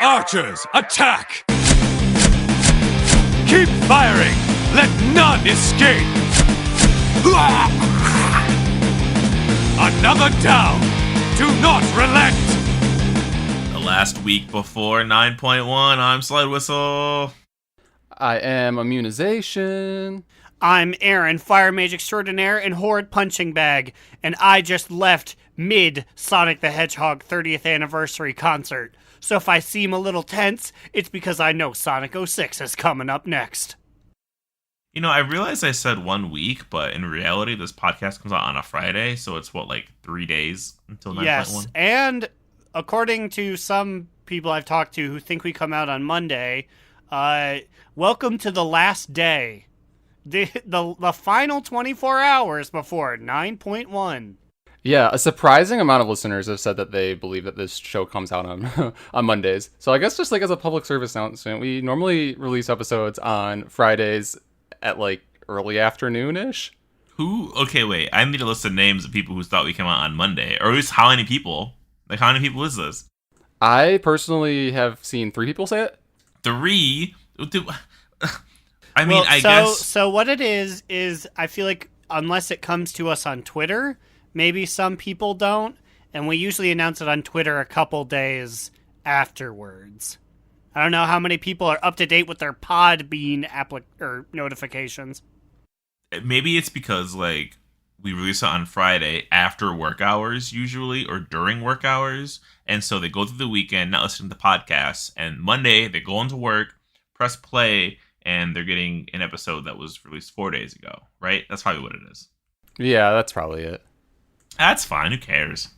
Archers, attack! Keep firing! Let none escape! Another down! Do not relent! The last week before 9.1, I'm Slidewhistle. I am Immunization. I'm Aaron, Fire Mage Extraordinaire and Horde Punching Bag, and I just left mid-Sonic the Hedgehog 30th Anniversary concert. So if I seem a little tense, it's because I know Sonic 06 is coming up next. You know, I realized I said 1 week, but in reality, this podcast comes out on a Friday, so it's, 3 days until 9.1? Yes, and according to some people I've talked to who think we come out on Monday, welcome to the last day. The final 24 hours before 9.1. Yeah, a surprising amount of listeners have said that they believe that this show comes out on on Mondays. So I guess just as a public service announcement, we normally release episodes on Fridays at early afternoon-ish. Okay, wait. I need a list of names of people who thought we came out on Monday. Or at least how many people? How many people is this? I personally have seen 3 people say it. 3? I guess... So what it is I feel like unless it comes to us on Twitter, maybe some people don't, and we usually announce it on Twitter a couple days afterwards. I don't know how many people are up to date with their Podbean notifications. Maybe it's because, we release it on Friday after work hours, usually, or during work hours, and so they go through the weekend not listening to podcasts, and Monday they go into work, press play, and they're getting an episode that was released 4 days ago, right? That's probably what it is. Yeah, that's probably it. That's fine. Who cares?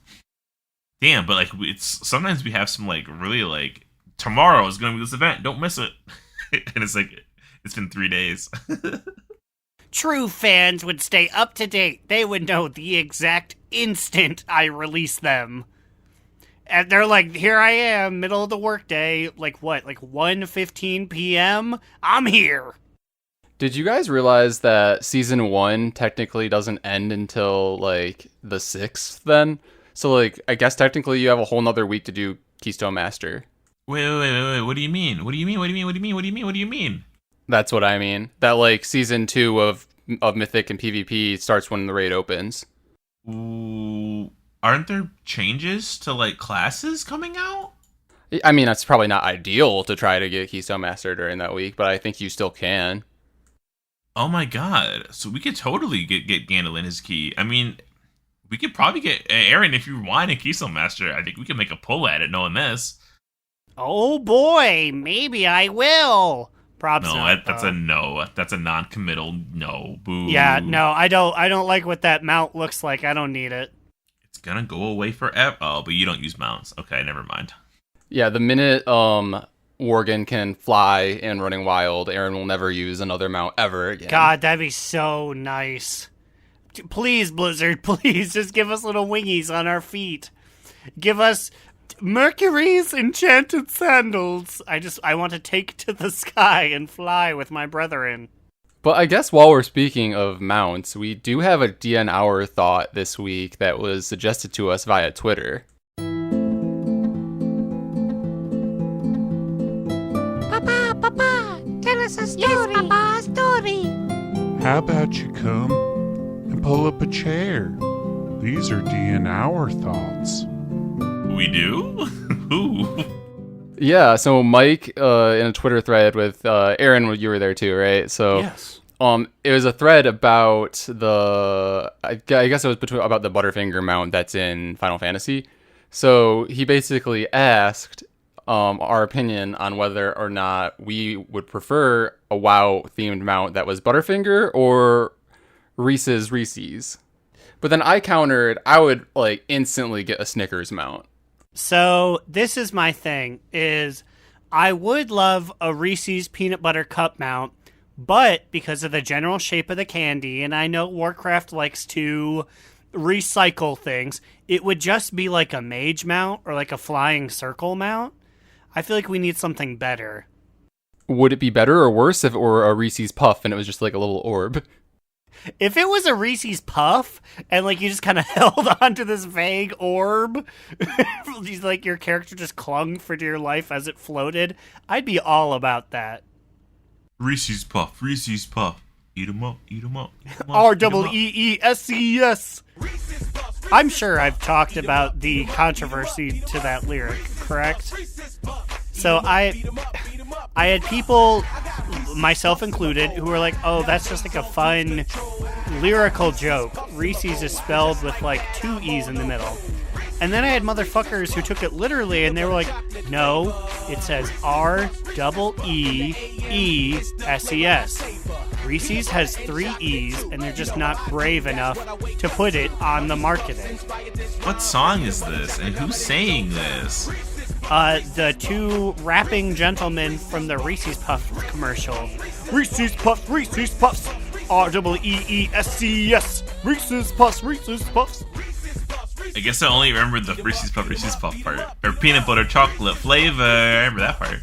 Damn, but it's sometimes we have some really tomorrow is going to be this event. Don't miss it. And it's been 3 days. True fans would stay up to date. They would know the exact instant I release them. And they're like, here I am, middle of the workday, 1:15 p.m.? I'm here. Did you guys realize that season 1 technically doesn't end until, the 6th then? So, I guess technically you have a whole nother week to do Keystone Master. Wait. What do you mean? What do you mean? That's what I mean. That, season 2 of Mythic and PvP starts when the raid opens. Ooh, aren't there changes to, classes coming out? I mean, that's probably not ideal to try to get Keystone Master during that week, but I think you still can. Oh my god. So we could totally get Gandalf his key. I mean, we could probably get Aaron if you want a Keystone Master. I think we can make a pull at it knowing this. Oh boy, maybe I will. Props. No, that's a no. That's a non-committal no. Boo. Yeah, no, I don't like what that mount looks like. I don't need it. It's gonna go away forever. Oh, but you don't use mounts. Okay, never mind. Yeah, the minute Worgen can fly and running wild, Aaron will never use another mount ever again. God, that'd be so nice. Please, Blizzard, please, just give us little wingies on our feet. Give us Mercury's enchanted sandals. I want to take to the sky and fly with my brethren. But I guess while we're speaking of mounts, we do have a DN Hour thought this week that was suggested to us via Twitter. Papa, tell us a story. Yes, Papa, a story. How about you come and pull up a chair? These are DN Hour thoughts. We do? Who? Yeah, so Mike, in a Twitter thread with Aaron, you were there too, right? So, yes. It was a thread about I guess it was about the Butterfinger mount that's in Final Fantasy. So he basically asked our opinion on whether or not we would prefer a WoW-themed mount that was Butterfinger or Reese's. But then I countered, I would instantly get a Snickers mount. So this is my thing, is I would love a Reese's peanut butter cup mount, but because of the general shape of the candy, and I know Warcraft likes to recycle things, it would just be like a mage mount or like a flying circle mount. I feel like we need something better. Would it be better or worse if it were a Reese's Puff and it was just like a little orb? If it was a Reese's Puff and like you just kind of held onto this vague orb, like your character just clung for dear life as it floated, I'd be all about that. Reese's Puff, Reese's Puff. Eat 'em up, eat 'em up. REEESES. I'm sure I've talked about the controversy to that lyric, correct? So I had people, myself included, who were like, oh, that's just like a fun lyrical joke. Reese's is spelled with like 2 E's in the middle. And then I had motherfuckers who took it literally and they were like, no, it says REEESES. Reese's has 3 E's and they're just not brave enough to put it on the marketing. What song is this, and who's saying this? The 2 rapping gentlemen from the Reese's Puffs commercial. Reese's Puffs, Reese's Puffs, REEESES. Reese's Puffs, Reese's Puffs. I guess I only remember the Reese's Puff part. Or peanut butter chocolate flavor. I remember that part.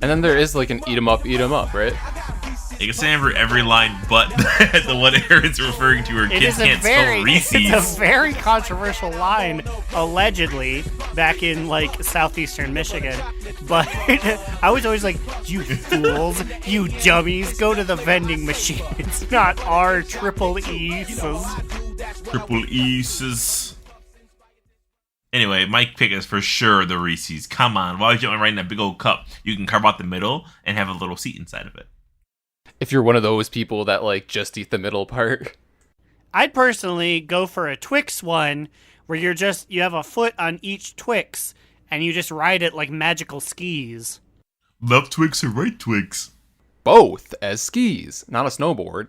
And then there is like an eat 'em up, right? I guess I remember every line but the one Aaron's referring to where kids can't spell Reese's. It's a very controversial line, allegedly, back in like southeastern Michigan. But I was always like, you fools, you dummies, go to the vending machine. It's not Triple E's. Anyway, my pick is for sure the Reese's. Come on, why would you want to write in a big old cup? You can carve out the middle and have a little seat inside of it. If you're one of those people that like just eat the middle part. I'd personally go for a Twix one where you have a foot on each Twix and you just ride it like magical skis. Left Twix or right Twix? Both as skis, not a snowboard.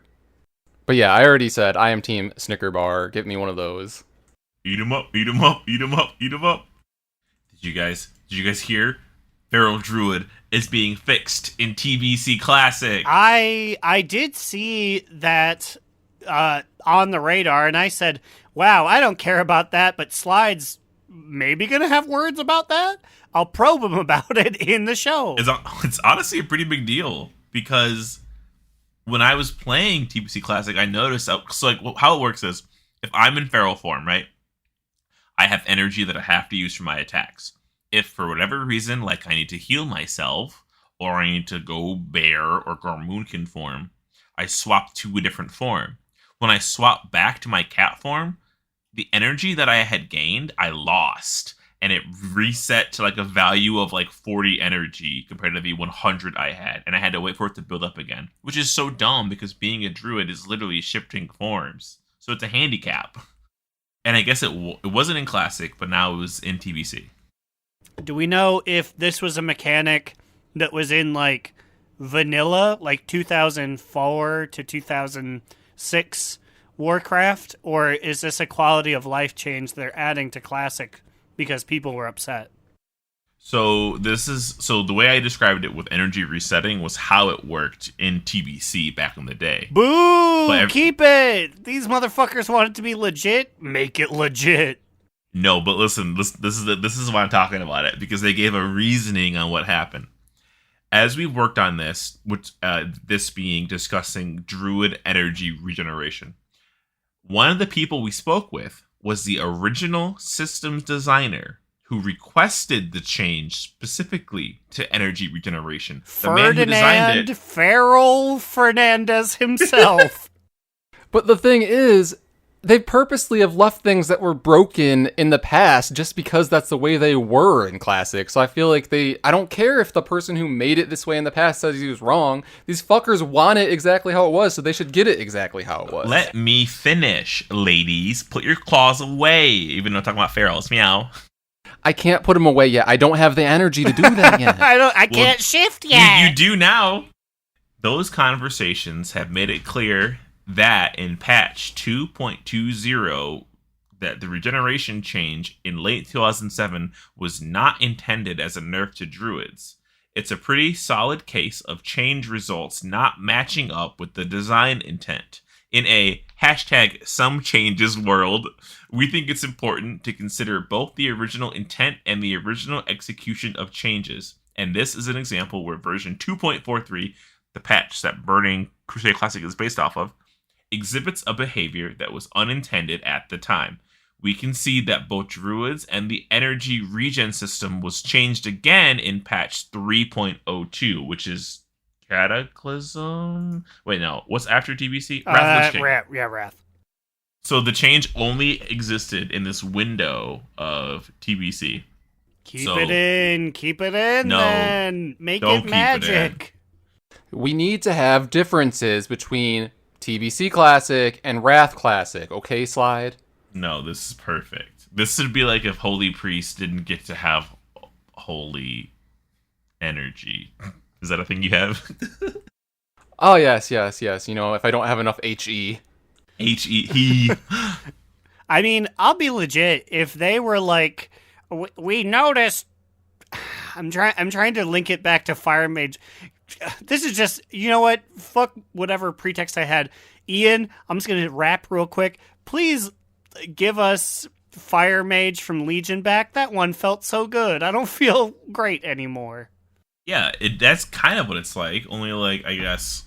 But yeah, I already said I am team Snicker bar. Give me one of those. Eat 'em up, eat 'em up, eat 'em up, eat 'em up. Did you guys hear? Feral Druid is being fixed in TBC Classic. I did see that on the radar, and I said, wow, I don't care about that, but Slide's maybe going to have words about that? I'll probe him about it in the show. It's honestly a pretty big deal, because when I was playing TBC Classic, I noticed, so like how it works is, if I'm in feral form, right, I have energy that I have to use for my attacks. If for whatever reason, like I need to heal myself, or I need to go bear or Garmoonkin form, I swap to a different form. When I swap back to my cat form, the energy that I had gained, I lost. And it reset to like a value of like 40 energy compared to the 100 I had. And I had to wait for it to build up again. Which is so dumb because being a druid is literally shifting forms. So it's a handicap. And I guess it wasn't in Classic, but now it was in TBC. Do we know if this was a mechanic that was in like vanilla, like 2004 to 2006 Warcraft, or is this a quality of life change they're adding to Classic because people were upset? So the way I described it with energy resetting was how it worked in TBC back in the day. Boo! Keep it! These motherfuckers want it to be legit. Make it legit. No, but listen, this is why I'm talking about it, because they gave a reasoning on what happened. As we worked on this, which this being discussing druid energy regeneration, one of the people we spoke with was the original systems designer who requested the change specifically to energy regeneration. The man who designed it, Feral Fernandez himself. But the thing is, they purposely have left things that were broken in the past just because that's the way they were in Classic. So I feel like I don't care if the person who made it this way in the past says he was wrong. These fuckers want it exactly how it was, so they should get it exactly how it was. Let me finish, ladies. Put your claws away. Even though I'm talking about ferals. Meow. I can't put them away yet. I don't have the energy to do that yet. I can't shift yet. You do now. Those conversations have made it clear that in patch 2.20 that the regeneration change in late 2007 was not intended as a nerf to druids. It's a pretty solid case of change results not matching up with the design intent. In a #SomeChanges world, we think it's important to consider both the original intent and the original execution of changes. And this is an example where version 2.43, the patch that Burning Crusade Classic is based off of, exhibits a behavior that was unintended at the time. We can see that both druids and the energy regen system was changed again in patch 3.02, which is Cataclysm? Wait, no. What's after TBC? Wrath. Wrath. So the change only existed in this window of TBC. Keep it in, No, then. Make don't it keep magic. We need to have differences between TBC Classic and Wrath Classic. Okay, Slide? No, this is perfect. This would be like if Holy Priest didn't get to have holy energy. Is that a thing you have? Oh, yes. You know, if I don't have enough HE. He. I mean, I'll be legit. If they were like, we noticed. I'm trying to link it back to Fire Mage. This is just, you know what? Fuck whatever pretext I had. Ian, I'm just gonna rap real quick. Please give us Fire Mage from Legion back. That one felt so good. I don't feel great anymore. Yeah, that's kind of what it's like. Only like, I guess,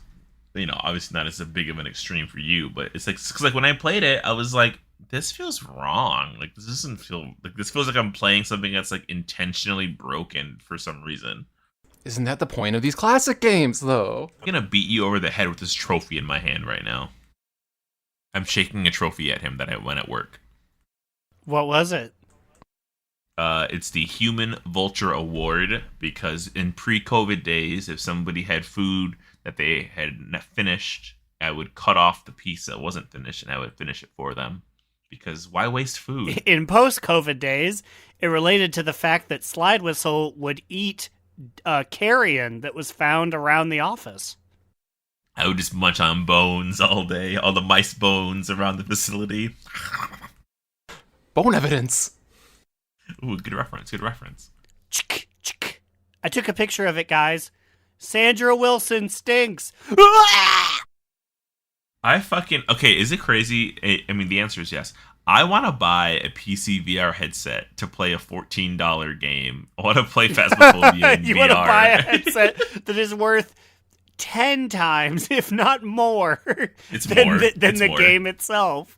you know, obviously not as big of an extreme for you, but it's like, cause like when I played it, I was like, this feels wrong. Like this doesn't feel like, this feels like I'm playing something that's like intentionally broken for some reason. Isn't that the point of these classic games, though? I'm gonna beat you over the head with this trophy in my hand right now. I'm shaking a trophy at him that I won at work. What was it? It's the Human Vulture Award, because in pre-COVID days, if somebody had food that they had finished, I would cut off the piece that wasn't finished and I would finish it for them. Because why waste food? In post-COVID days, it related to the fact that Slidewhistle would eat carrion that was found around the office. I would just munch on bones all day, all the mice bones around the facility. Bone evidence. Ooh, good reference. Chick, chick. I took a picture of it, guys. Sandra Wilson stinks. Okay, is it crazy? I mean, the answer is yes. I want to buy a PC VR headset to play a $14 game. I want to play Phasmophobia in You VR. want to buy a headset that is worth 10 times, if not more, It's than more. than the game itself.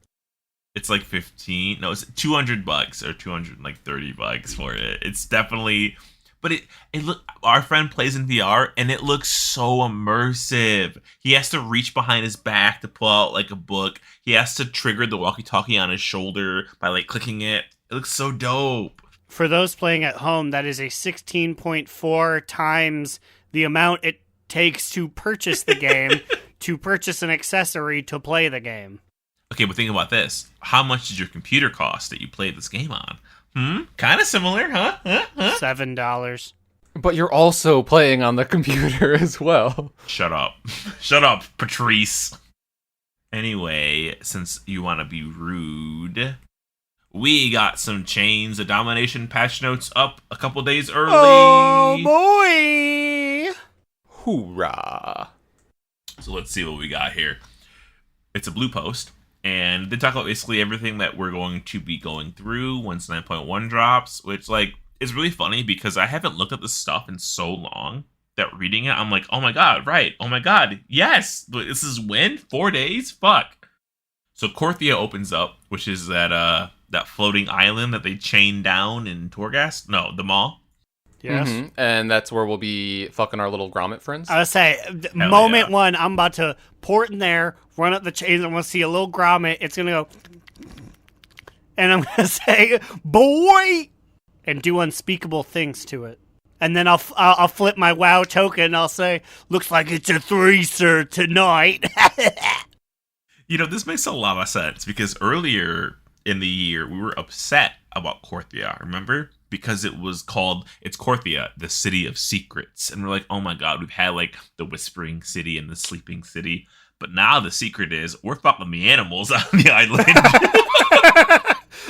It's like 15. No, it's $200 or $230 for it. It's definitely, but it look. Our friend plays in VR and it looks so immersive. He has to reach behind his back to pull out like a book. He has to trigger the walkie-talkie on his shoulder by like clicking it. It looks so dope. For those playing at home, that is a 16.4 times the amount it takes to purchase the game to purchase an accessory to play the game. Okay, but think about this. How much did your computer cost that you played this game on? Kind of similar, huh? $7. But you're also playing on the computer as well. Shut up. Shut up, Patrice. Anyway, since you want to be rude, we got some Chains of Domination patch notes up a couple days early. Oh, boy! Hoorah. So let's see what we got here. It's a blue post. And they talk about basically everything that we're going to be going through once 9.1 drops, which, like, is really funny because I haven't looked at this stuff in so long that reading it, I'm like, oh my god, right. Oh my god, yes. This is when? 4 days? Fuck. So Korthia opens up, which is that floating island that they chained down in Torghast? No, the mall. Yes. Mm-hmm. And that's where we'll be fucking our little grommet friends. I would say, moment one, I'm about to port in there, run up the chains, I'm going to see a little grommet. It's going to go, and I'm going to say, boy, and do unspeakable things to it. And then I'll flip my WoW token and I'll say, looks like it's a threeser tonight. You know, this makes a lot of sense because earlier in the year, we were upset about Korthia, remember? Because it's Korthia, the city of secrets. And we're like, oh my god, we've had like the Whispering City and the Sleeping City. But now the secret is we're fucking the animals on the island.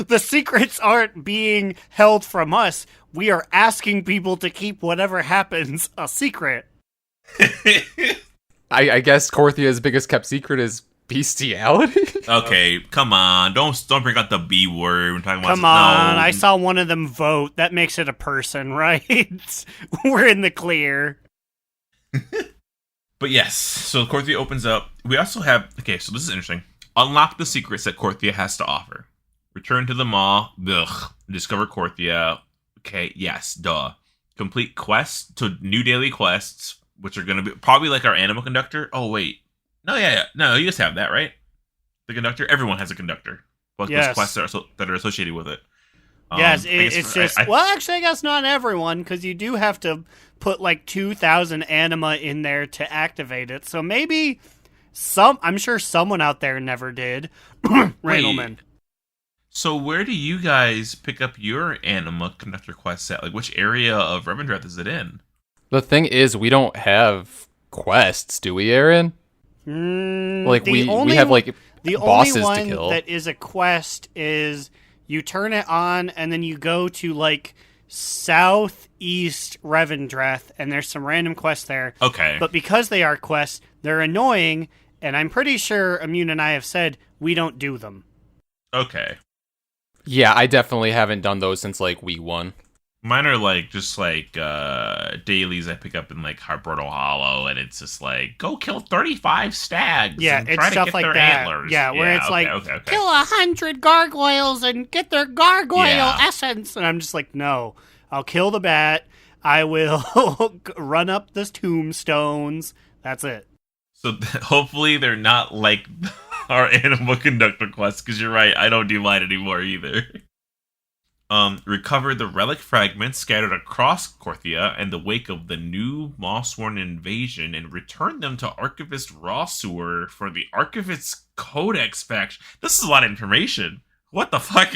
The secrets aren't being held from us. We are asking people to keep whatever happens a secret. I guess Korthia's biggest kept secret is bestiality. Okay, come on. Don't bring out the B word. We're talking about Come on, I saw one of them vote. That makes it a person, right? We're in the clear. But yes, so Korthia opens up. We also have, okay, so this is interesting. Unlock the secrets that Korthia has to offer. Return to the mall. Ugh. Discover Korthia. Okay, yes, duh. Complete quests to new daily quests, which are going to be probably like our animal conductor. Oh, wait. No, yeah. No, you just have that, right? The conductor? Everyone has a conductor. Well, yes. Those quests that are associated with it. Yes, it's just... well, actually, I guess not everyone, because you do have to put like 2,000 anima in there to activate it. So maybe I'm sure someone out there never did. Randleman. So where do you guys pick up your anima conductor quest set? Like, which area of Revendreth is it in? The thing is, we don't have quests, do we, Aaron? Like, we have, like, the bosses only one to kill. That is a quest is you turn it on, and then you go to, like, southeast Revendreth, and there's some random quests there. Okay. But because they are quests, they're annoying, and I'm pretty sure Immune and I have said we don't do them. Okay. Yeah, I definitely haven't done those since, like, week 1. Mine are, like, just, like, dailies I pick up in, like, Harbordal Hollow, and it's just, like, go kill 35 stags. Yeah, and it's try to stuff get like their that. Antlers. Yeah, where it's like, okay. Kill 100 gargoyles and get their gargoyle Yeah. essence. and I'm just like, no, I'll kill the bat. I will run up the tombstones. That's it. So hopefully they're not like our animal conductor quests, because you're right, I don't do mine anymore either. Recover the relic fragments scattered across Korthia in the wake of the new Mossworn invasion and return them to Archivist Rawsewer for the Archivist Codex faction. This is a lot of information. What the fuck?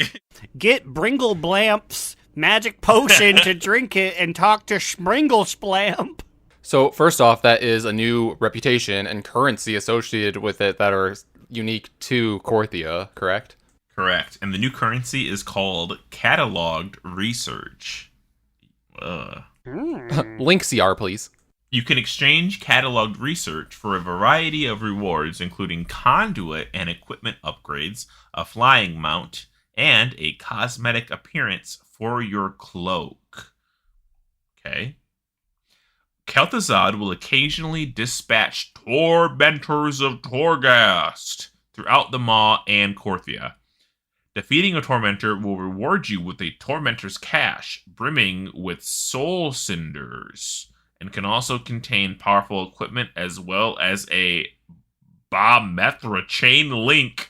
Get Bringle Blamp's magic potion to drink it and talk to Springle Splamp. So, first off, that is a new reputation and currency associated with it that are unique to Korthia, correct? Correct. And the new currency is called Cataloged Research. Link CR, please. You can exchange cataloged research for a variety of rewards, including conduit and equipment upgrades, a flying mount, and a cosmetic appearance for your cloak. Okay. Kel'Thuzad will occasionally dispatch Tormentors of Torghast throughout the Maw and Korthia. Defeating a Tormentor will reward you with a Tormentor's cache, brimming with soul cinders, and can also contain powerful equipment as well as a Ba-Methra chain link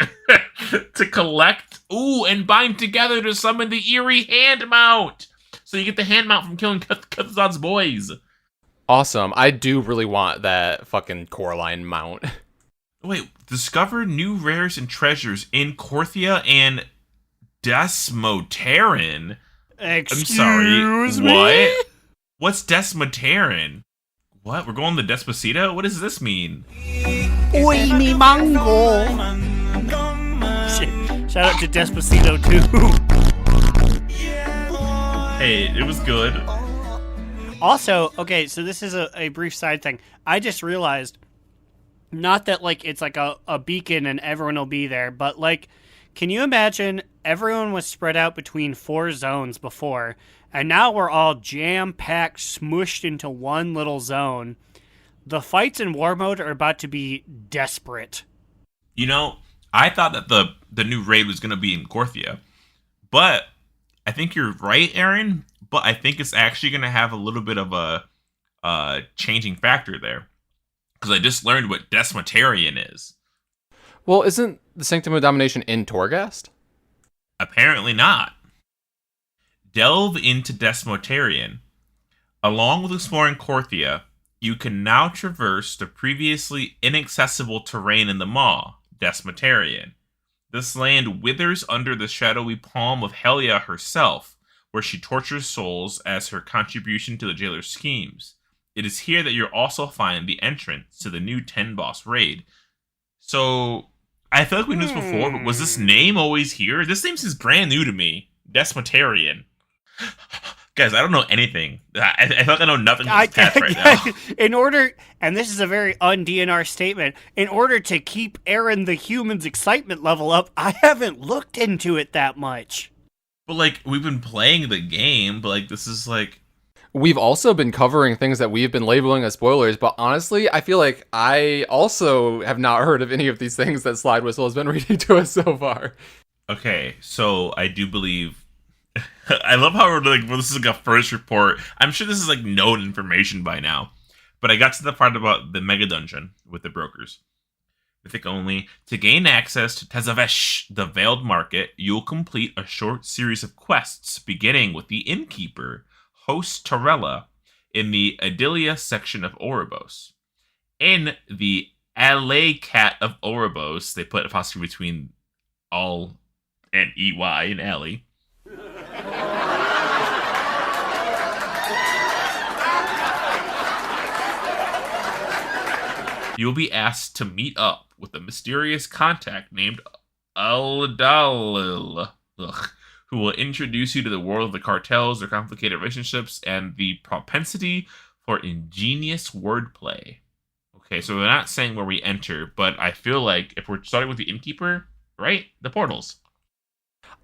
to collect, and bind together to summon the eerie hand mount. So you get the hand mount from killing Kel'Thuzad's boys. Awesome. I do really want that fucking Coraline mount. Wait, discover new rares and treasures in Korthia and Desmoterin. Excuse I'm sorry. me? What? What's Desmoterin? What? We're going to Despacito? What does this mean? Oi, me mango. Shout out to Despacito, too. Hey, it was good. Also, okay, so this is a brief side thing. I just realized, not that, like, it's like a beacon and everyone will be there, but, like, can you imagine everyone was spread out between 4 zones before, and now we're all jam-packed, smushed into one little zone. The fights in war mode are about to be desperate. You know, I thought that the new raid was going to be in Korthia, but I think you're right, Aaron, but I think it's actually going to have a little bit of a changing factor there, because I just learned what Desmotarian is. Well, isn't the Sanctum of Domination in Torghast? Apparently not. Delve into Desmotarian. Along with exploring Korthia, you can now traverse the previously inaccessible terrain in the Maw, Desmotarian. This land withers under the shadowy palm of Helia herself, where she tortures souls as her contribution to the jailer's schemes. It is here that you'll also find the entrance to the new 10-boss raid. So, I feel like we knew this before, but was this name always here? This name seems brand new to me. Desmotarian. Guys, I don't know anything. I feel like I know nothing about this patch right now. In order, and this is a very un-DNR statement, in order to keep Aaron the human's excitement level up, I haven't looked into it that much. But, like, we've been playing the game, but, like, this is, like... We've also been covering things that we've been labeling as spoilers, but honestly, I feel like I also have not heard of any of these things that Slidewhistle has been reading to us so far. Okay, so I do believe. I love how we're like, well, this is like a first report. I'm sure this is like known information by now, but I got to the part about the mega dungeon with the brokers. Mythic only. To gain access to Tezavesh, the Veiled Market, you'll complete a short series of quests, beginning with the innkeeper, host Torella, in the Adelia section of Oribos. In the Alley Cat of Oribos, they put apostrophe between all and EY in alley. You'll be asked to meet up with a mysterious contact named Aldalil, who will introduce you to the world of the cartels, their complicated relationships, and the propensity for ingenious wordplay. Okay, so they're not saying where we enter, but I feel like if we're starting with the innkeeper, right? The portals.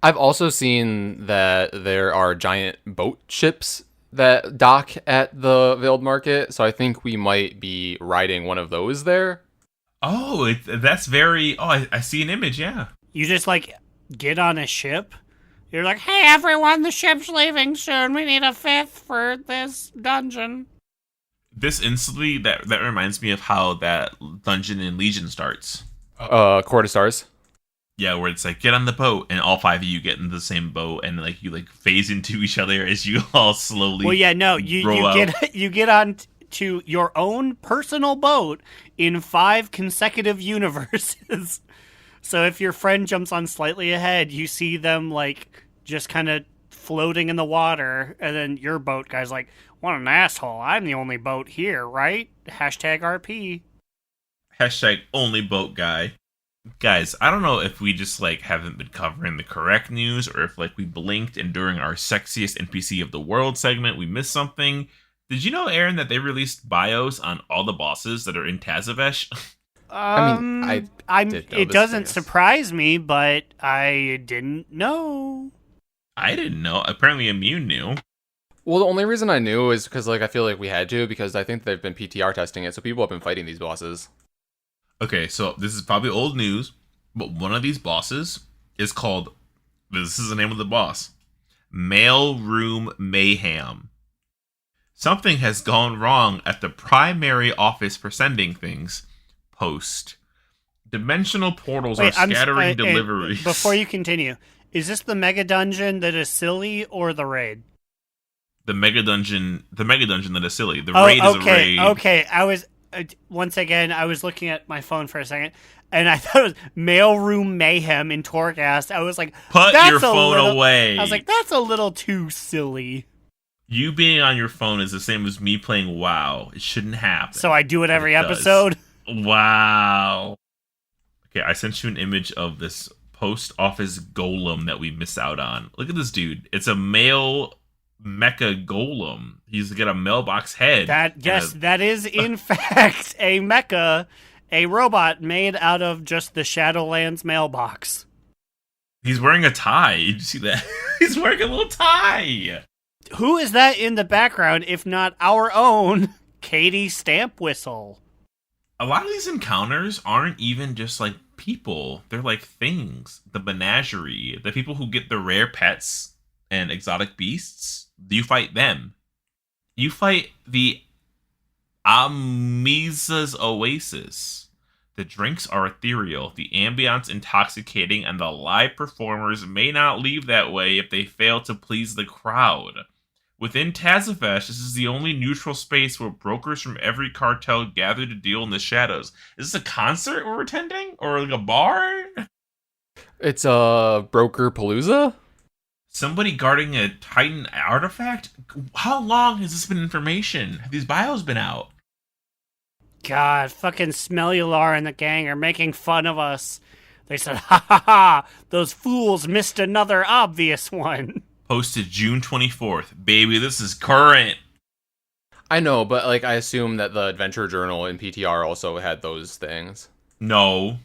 I've also seen that there are giant boat ships that dock at the Veiled Market, so I think we might be riding one of those there. Oh, that's very... Oh, I see an image, yeah. You just, like, get on a ship. You're like, hey, everyone, the ship's leaving soon. We need a fifth for this dungeon. This instantly, that reminds me of how that dungeon in Legion starts. Court of Stars. Yeah, where it's like, get on the boat, and all five of you get in the same boat, and like you like phase into each other as you all slowly. Well, yeah, no, you get on to your own personal boat in 5 consecutive universes. So if your friend jumps on slightly ahead, you see them like just kind of floating in the water, and then your boat guy's like, "What an asshole! I'm the only boat here, right?" #RP. #only boat guy. Guys, I don't know if we just like haven't been covering the correct news, or if like we blinked and during our sexiest NPC of the world segment we missed something. Did you know, Aaron, that they released bios on all the bosses that are in Tazavesh? It doesn't surprise me, but I didn't know. I didn't know. Apparently, Immune knew. Well, the only reason I knew is because like I feel like we had to, because I think they've been PTR testing it, so people have been fighting these bosses. Okay, so this is probably old news, but one of these bosses is called, this is the name of the boss, Mail Room Mayhem. Something has gone wrong at the primary office for sending things. Post. Dimensional portals are scattering deliveries. Before you continue, is this the mega dungeon that is silly or the raid? The mega dungeon that is silly. The raid is a raid. Okay, once again, I was looking at my phone for a second, and I thought it was Mailroom Mayhem in Torghast. I was like, put your phone away. I was like, that's a little too silly. You being on your phone is the same as me playing WoW. It shouldn't happen. So I do it every episode? Wow. Okay, I sent you an image of this post office golem that we missed out on. Look at this dude. It's a male mecha golem. He's got a mailbox head. That is in fact a mecha, a robot made out of just the Shadowlands mailbox. He's wearing a tie. Did you see that? He's wearing a little tie. Who is that in the background if not our own Katie Stampwhistle? A lot of these encounters aren't even just like people. They're like things. The menagerie. The people who get the rare pets and exotic beasts. You fight them. You fight the Amiza's Oasis. The drinks are ethereal, the ambience intoxicating, and the live performers may not leave that way if they fail to please the crowd. Within Tazavesh, this is the only neutral space where brokers from every cartel gather to deal in the shadows. Is this a concert we're attending? Or like a bar? It's a broker palooza? Somebody guarding a Titan artifact? How long has this been information? Have these bios been out? God, fucking Smellular and the gang are making fun of us. They said, ha ha ha, those fools missed another obvious one. Posted June 24th. Baby, this is current. I know, but like I assume that the Adventure Journal and PTR also had those things. No.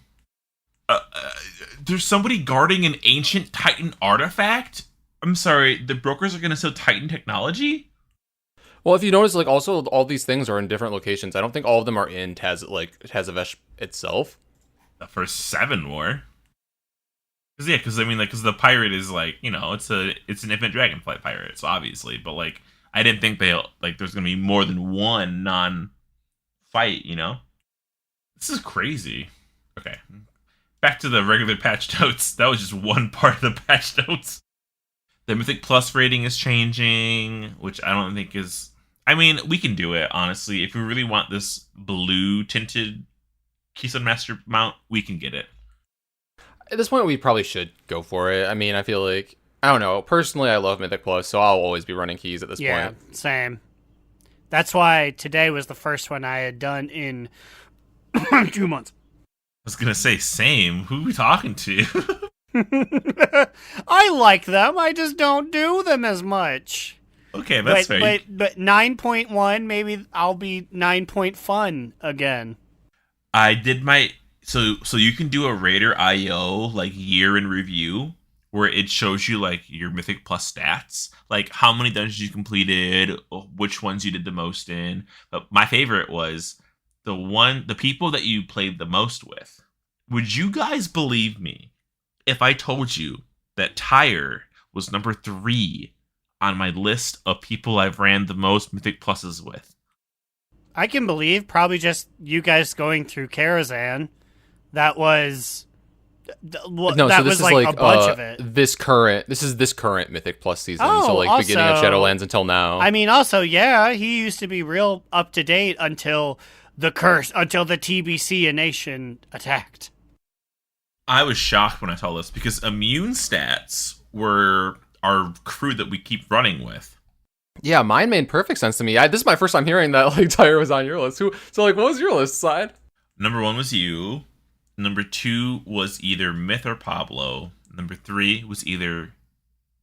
There's somebody guarding an ancient Titan artifact? I'm sorry, the brokers are going to sell Titan technology? Well, if you notice, like, also all these things are in different locations. I don't think all of them are in Tazavesh itself. The first 7 were. Because I mean, like, because the pirate is like, it's an infant dragonflight pirate, so obviously, but like, I didn't think there's gonna be more than one non-fight, This is crazy. Okay, back to the regular patch notes. That was just one part of the patch notes. The Mythic Plus rating is changing, which I don't think is. I mean, we can do it honestly. If we really want this blue tinted Keystone Master mount, we can get it. At this point, we probably should go for it. I mean, I feel like, I don't know. Personally, I love Mythic Plus, so I'll always be running keys at this point. Yeah, same. That's why today was the first one I had done in 2 months. I was gonna say same. Who are we talking to? I like them. I just don't do them as much. Okay, that's fair. But 9.1, maybe I'll be 9.fun again. I did my so you can do a Raider IO like year in review where it shows you like your Mythic Plus stats, like how many dungeons you completed, which ones you did the most in. But my favorite was the people that you played the most with. Would you guys believe me if I told you that Tyre was number 3 on my list of people I've ran the most Mythic Pluses with? I can believe probably just you guys going through Karazhan. That was No, that so this was is like a bunch of it. This is this current Mythic Plus season. Oh, so like beginning of also- Shadowlands until now. I mean, also, yeah, he used to be real up to date until the TBC Nation attacked. I was shocked when I saw this because immune stats were our crew that we keep running with. Yeah, mine made perfect sense to me. This is my first time hearing that like Tyre was on your list. So like, what was your list, Side? Number 1 was you. Number 2 was either Myth or Pablo. Number 3 was either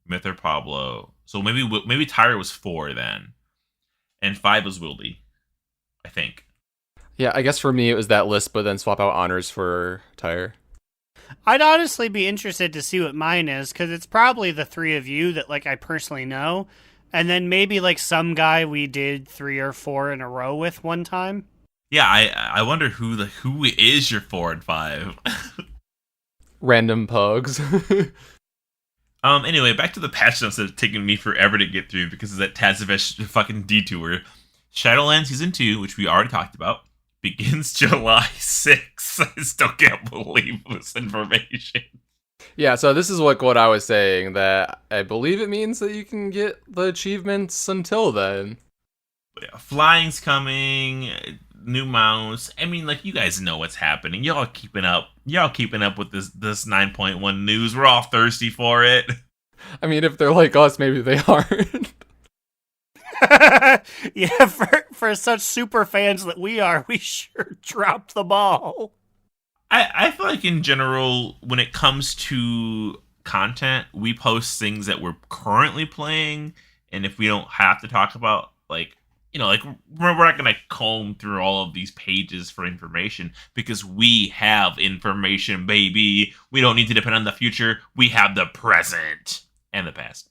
Myth or Pablo. So maybe Tyre was 4 then, and 5 was Wildy, I think. Yeah, I guess for me it was that list, but then swap out honors for Tyre. I'd honestly be interested to see what mine is, because it's probably the 3 of you that like I personally know, and then maybe like some guy we did 3 or 4 in a row with one time. Yeah, I wonder who is your 4 and 5. Random pugs. Anyway, back to the patch notes that have taken me forever to get through because of that Tazavesh fucking detour. Shadowlands Season 2, which we already talked about, begins July 6th. I still can't believe this information. Yeah, so this is what I was saying, that I believe it means that you can get the achievements until then. But yeah, flying's coming, new mounts. I mean, like, you guys know what's happening. Y'all keeping up with this 9.1 news. We're all thirsty for it. I mean, if they're like us, maybe they aren't. Yeah, for such super fans that we are, we sure dropped the ball. I feel like in general, when it comes to content, we post things that we're currently playing, and if we don't have to talk about, like, we're not going to comb through all of these pages for information, because we have information, baby. We don't need to depend on the future. We have the present and the past.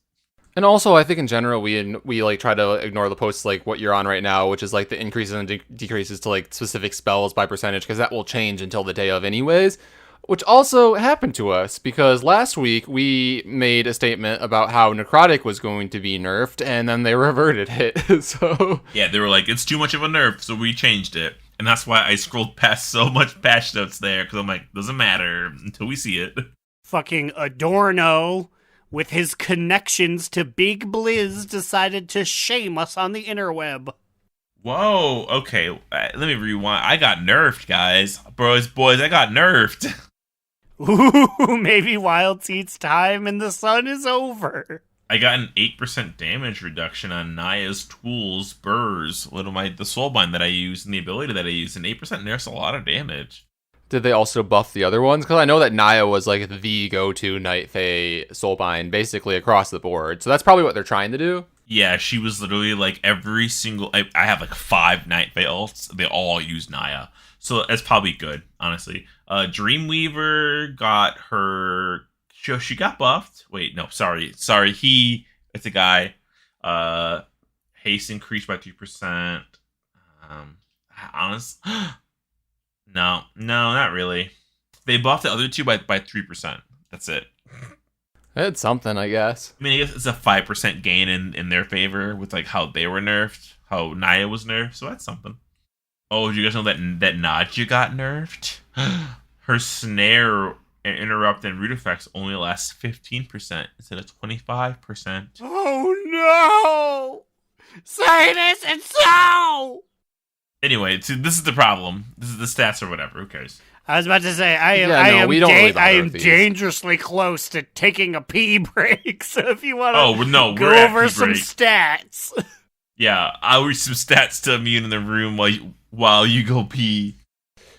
And also, I think in general, we like try to ignore the posts like what you're on right now, which is like the increases and decreases to like specific spells by percentage, because that will change until the day of anyways, which also happened to us because last week we made a statement about how Necrotic was going to be nerfed, and then they reverted it. So yeah, they were like, it's too much of a nerf, so we changed it. And that's why I scrolled past so much patch notes there, because I'm like, doesn't matter until we see it. Fucking Adorno, with his connections to Big Blizz, decided to shame us on the interweb. Whoa, okay, let me rewind. I got nerfed, guys. Boys, I got nerfed. Ooh, maybe Wild Seed's time in the sun is over. I got an 8% damage reduction on Naya's tools, burrs, the soulbind that I use, and the ability that I use, and 8% nerfs a lot of damage. did they also buff the other ones? Because I know that Naya was like the go-to Night Fae soulbind basically across the board. So that's probably what they're trying to do. Yeah, she was literally like every single... I have like 5 Night Fae ults. They all use Naya. So that's probably good, honestly. Dreamweaver got her... She got buffed. Wait, no, sorry. It's a guy. pace increased by 3%. Honest, no, not really. They buffed the other two by 3%. That's it. It's something, I guess. I mean, I guess it's a 5% gain in their favor with like how they were nerfed, how Naya was nerfed. So that's something. Oh, do you guys know that Nadja got nerfed? Her snare and interrupt and root effects only last 15% instead of 25%. Oh no! Say this and so! Anyway, so this is the problem. This is the stats or whatever. Who cares? I was about to say, I am dangerously close to taking a pee break. So if you want to go over some stats. Yeah, I'll read some stats to Immune in the room while you go pee.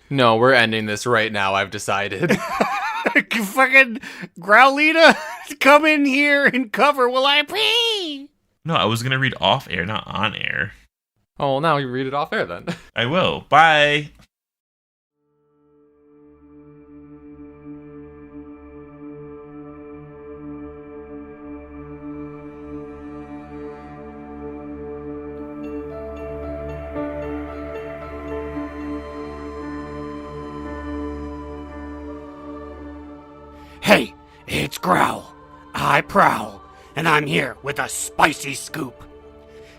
No, we're ending this right now, I've decided. Fucking Growlita, come in here and cover while I pee. No, I was going to read off air, not on air. Oh, well, now you read it off air then. I will. Bye. Hey, it's Growl. I prowl, and I'm here with a spicy scoop.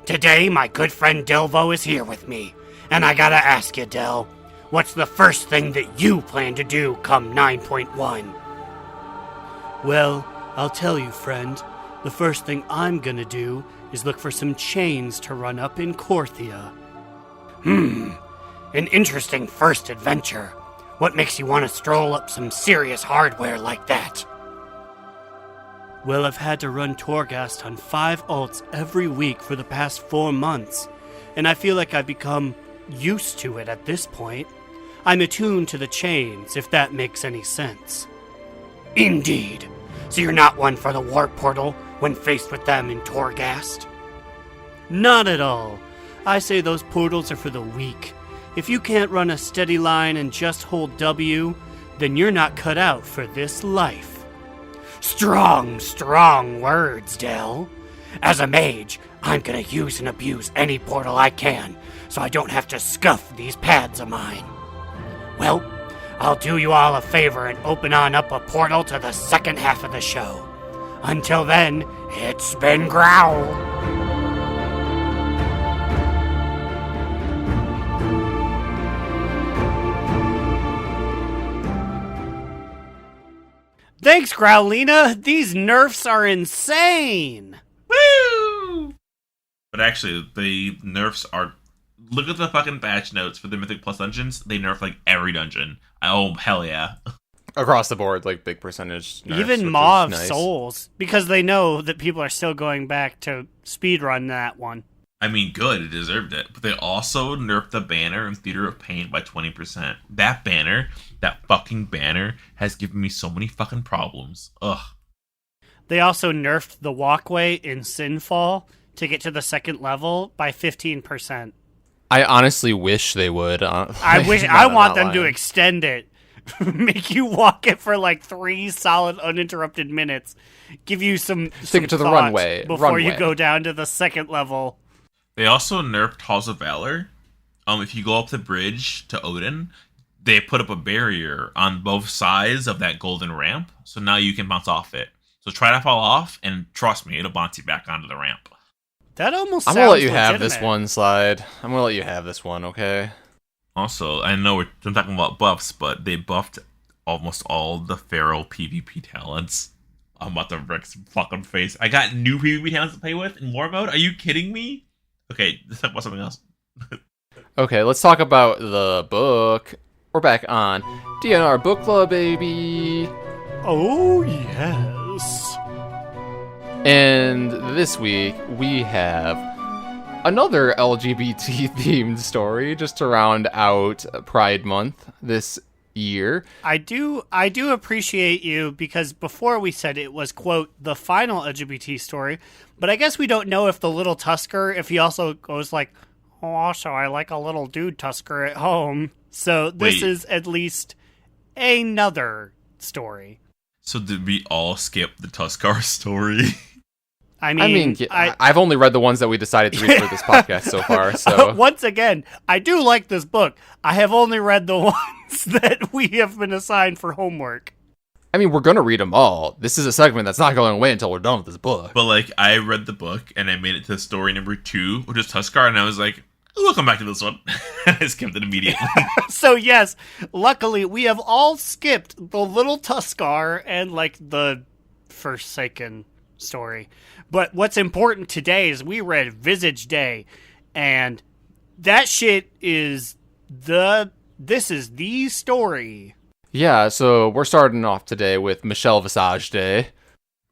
Today, my good friend Delvo is here with me, and I gotta ask you, Del, what's the first thing that you plan to do come 9.1? Well, I'll tell you, friend. The first thing I'm gonna do is look for some chains to run up in Korthia. An interesting first adventure. What makes you want to stroll up some serious hardware like that? Well, I've had to run Torghast on 5 ults every week for the past 4 months, and I feel like I've become used to it at this point. I'm attuned to the chains, if that makes any sense. Indeed. So you're not one for the warp portal when faced with them in Torghast? Not at all. I say those portals are for the weak. If you can't run a steady line and just hold W, then you're not cut out for this life. Strong, strong words, Del. As a mage, I'm gonna use and abuse any portal I can, so I don't have to scuff these pads of mine. Well, I'll do you all a favor and open on up a portal to the second half of the show. Until then, it's been Growl. Thanks, Growlina. These nerfs are insane. Woo! But actually, the nerfs are... Look at the fucking patch notes for the Mythic Plus dungeons. They nerf, like, every dungeon. Oh, hell yeah. Across the board, like, big percentage nerfs. Even Maw of Souls. Because they know that people are still going back to speedrun that one. I mean, good, it deserved it. But they also nerfed the banner in Theater of Pain by 20%. That banner, that fucking banner, has given me so many fucking problems. Ugh. They also nerfed the walkway in Sinfall to get to the second level by 15%. I honestly wish they would. I want them to extend it. Make you walk it for like 3 solid uninterrupted minutes. Give you some Take it to the runway. Before you go down to the second level. They also nerfed Halls of Valor. If you go up the bridge to Odin, they put up a barrier on both sides of that golden ramp, so now you can bounce off it. So try to fall off, and trust me, it'll bounce you back onto the ramp. That almost I'm sounds gonna let you legitimate. have this one, Slide. I'm gonna let you have this one, okay? Also, I know I'm talking about buffs, but they buffed almost all the feral PvP talents. I'm about to wreck some fucking face. I got new PvP talents to play with in War Mode? Are you kidding me? Okay, let's talk about something else. Okay, let's talk about the book. We're back on DNR Book Club, baby! Oh, yes. And this week, we have another LGBT-themed story just to round out Pride Month this year. I do appreciate you, because before we said it was, quote, the final LGBT story, but I guess we don't know if the little Tusker, if he also goes like, oh, also I like a little dude Tusker at home. So this is at least another story. So did we all skip the Tuskar story? I've only read the ones that we decided to read for this podcast so far. So once again, I do like this book. I have only read the ones that we have been assigned for homework. I mean, we're gonna read them all. This is a segment that's not going away until we're done with this book. But like, I read the book and I made it to story number 2, which is Tuskar, and I was like, we'll come back to this one. I skipped it immediately. So yes, luckily we have all skipped the little Tuskar and like the Forsaken story. But what's important today is we read Visage Day, and that shit is this is the story. Yeah, so we're starting off today with Michelle Visage Day.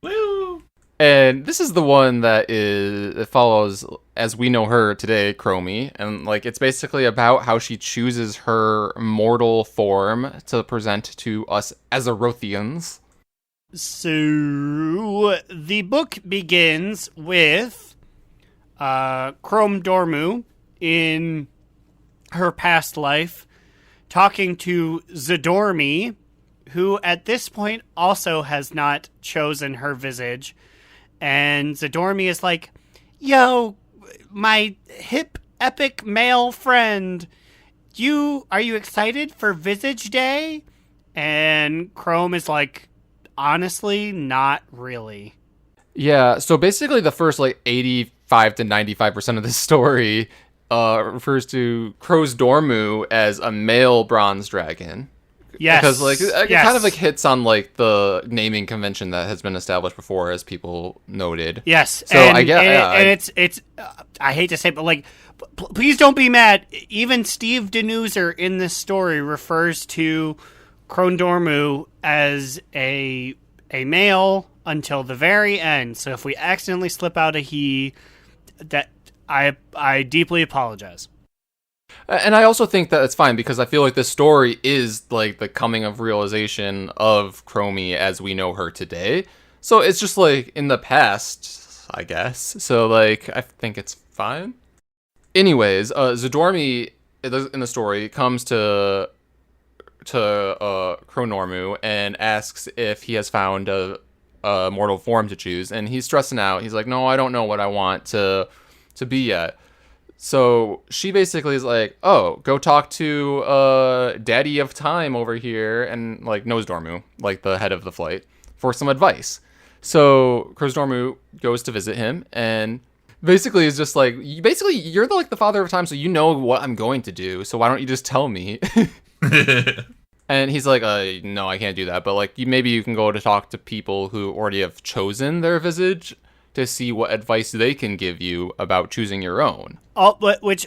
Woo! And this is the one that it follows, as we know her today, Chromie. And like it's basically about how she chooses her mortal form to present to us Azerothians. So the book begins with Chrome Dormu in her past life talking to Zadormi, who at this point also has not chosen her visage. And Zadormi is like, yo, my hip epic male friend, are you excited for Visage Day? And Chrome is like, honestly, not really. Yeah, so basically the first like 85 to 95% of the story refers to Crow's Dormu as a male bronze dragon. Yes. Because like it kind of like hits on like the naming convention that has been established before, as people noted. Yes. So and, I get and it's I hate to say it, but like please don't be mad. Even Steve Danuser in this story refers to Crone Dormu as a male until the very end. So if we accidentally slip out a he, that I deeply apologize. And I also think that it's fine because I feel like this story is like the coming of realization of Chromie as we know her today. So it's just like in the past, I guess. So like I think it's fine. Anyways, Zadormi in the story comes to Chronormu and asks if he has found a mortal form to choose, and he's stressing out. He's like, "No, I don't know what I want to be yet." So she basically is like, "Oh, go talk to Daddy of Time over here," and like knows Dormu, like the head of the flight, for some advice. So Dormu goes to visit him, and basically is just like, you're the father of time, so you know what I'm going to do. So why don't you just tell me? And he's like, no, I can't do that. But like, maybe you can go to talk to people who already have chosen their visage to see what advice they can give you about choosing your own. Oh,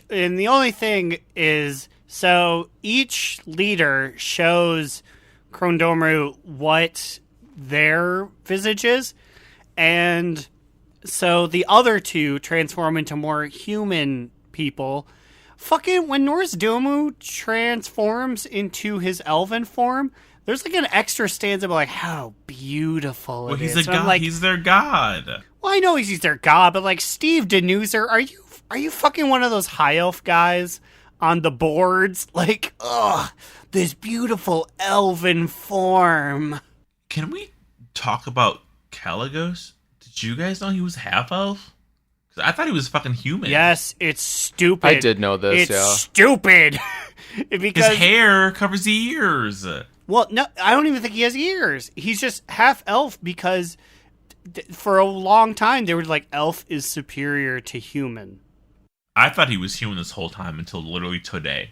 and the only thing is, so each leader shows Krondomu what their visage is, and so the other two transform into more human people. Fucking when Norse Domu transforms into his elven form, there's like an extra stanza about like how beautiful it is. He's a god. Like, he's their god. Well, I know he's their god, but like Steve Danuser, are you fucking one of those high elf guys on the boards? Like, ugh, this beautiful elven form. Can we talk about Caligos? Did you guys know he was half elf? Because I thought he was fucking human. Yes, it's stupid. I did know this. It's stupid because his hair covers the ears. Well, no, I don't even think he has ears. He's just half elf because for a long time they were like elf is superior to human. I thought he was human this whole time until literally today.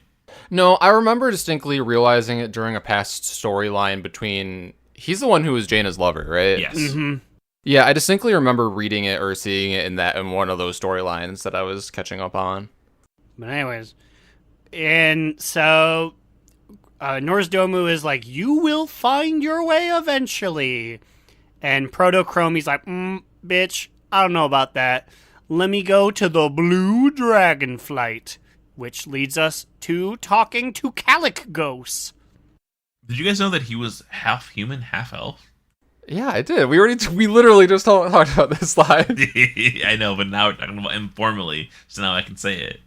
No, I remember distinctly realizing it during a past storyline between... He's the one who was Jaina's lover, right? Yes. Mm-hmm. Yeah, I distinctly remember reading it or seeing it in one of those storylines that I was catching up on. But anyways, and so Norse Domu is like, you will find your way eventually. And Proto-Chromie's like, bitch, I don't know about that. Let me go to the Blue Dragon Flight, which leads us to talking to Calicgos. Did you guys know that he was half human, half elf? Yeah, I did. We literally just talked about this live. I know, but now we're talking about informally, so now I can say it.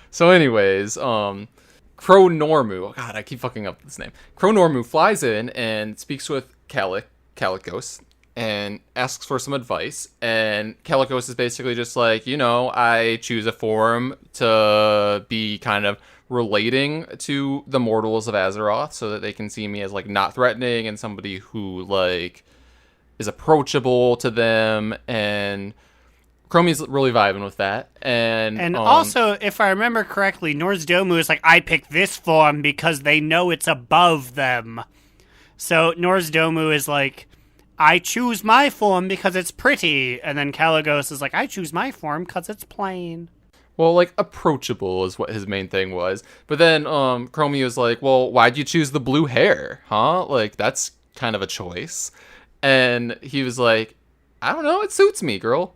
So anyways, Chronormu, oh god, I keep fucking up this name. Chronormu flies in and speaks with Calicgos, and asks for some advice. And Calicos is basically just like, I choose a form to be kind of relating to the mortals of Azeroth so that they can see me as like not threatening and somebody who like is approachable to them. And Chromie's really vibing with that. And also, if I remember correctly, Norzdomu is like, I picked this form because they know it's above them. So Norzdomu is like, I choose my form because it's pretty. And then Caligos is like, I choose my form because it's plain. Well, like, approachable is what his main thing was. But then Chromie was like, well, why'd you choose the blue hair, huh? Like, that's kind of a choice. And he was like, I don't know, it suits me, girl.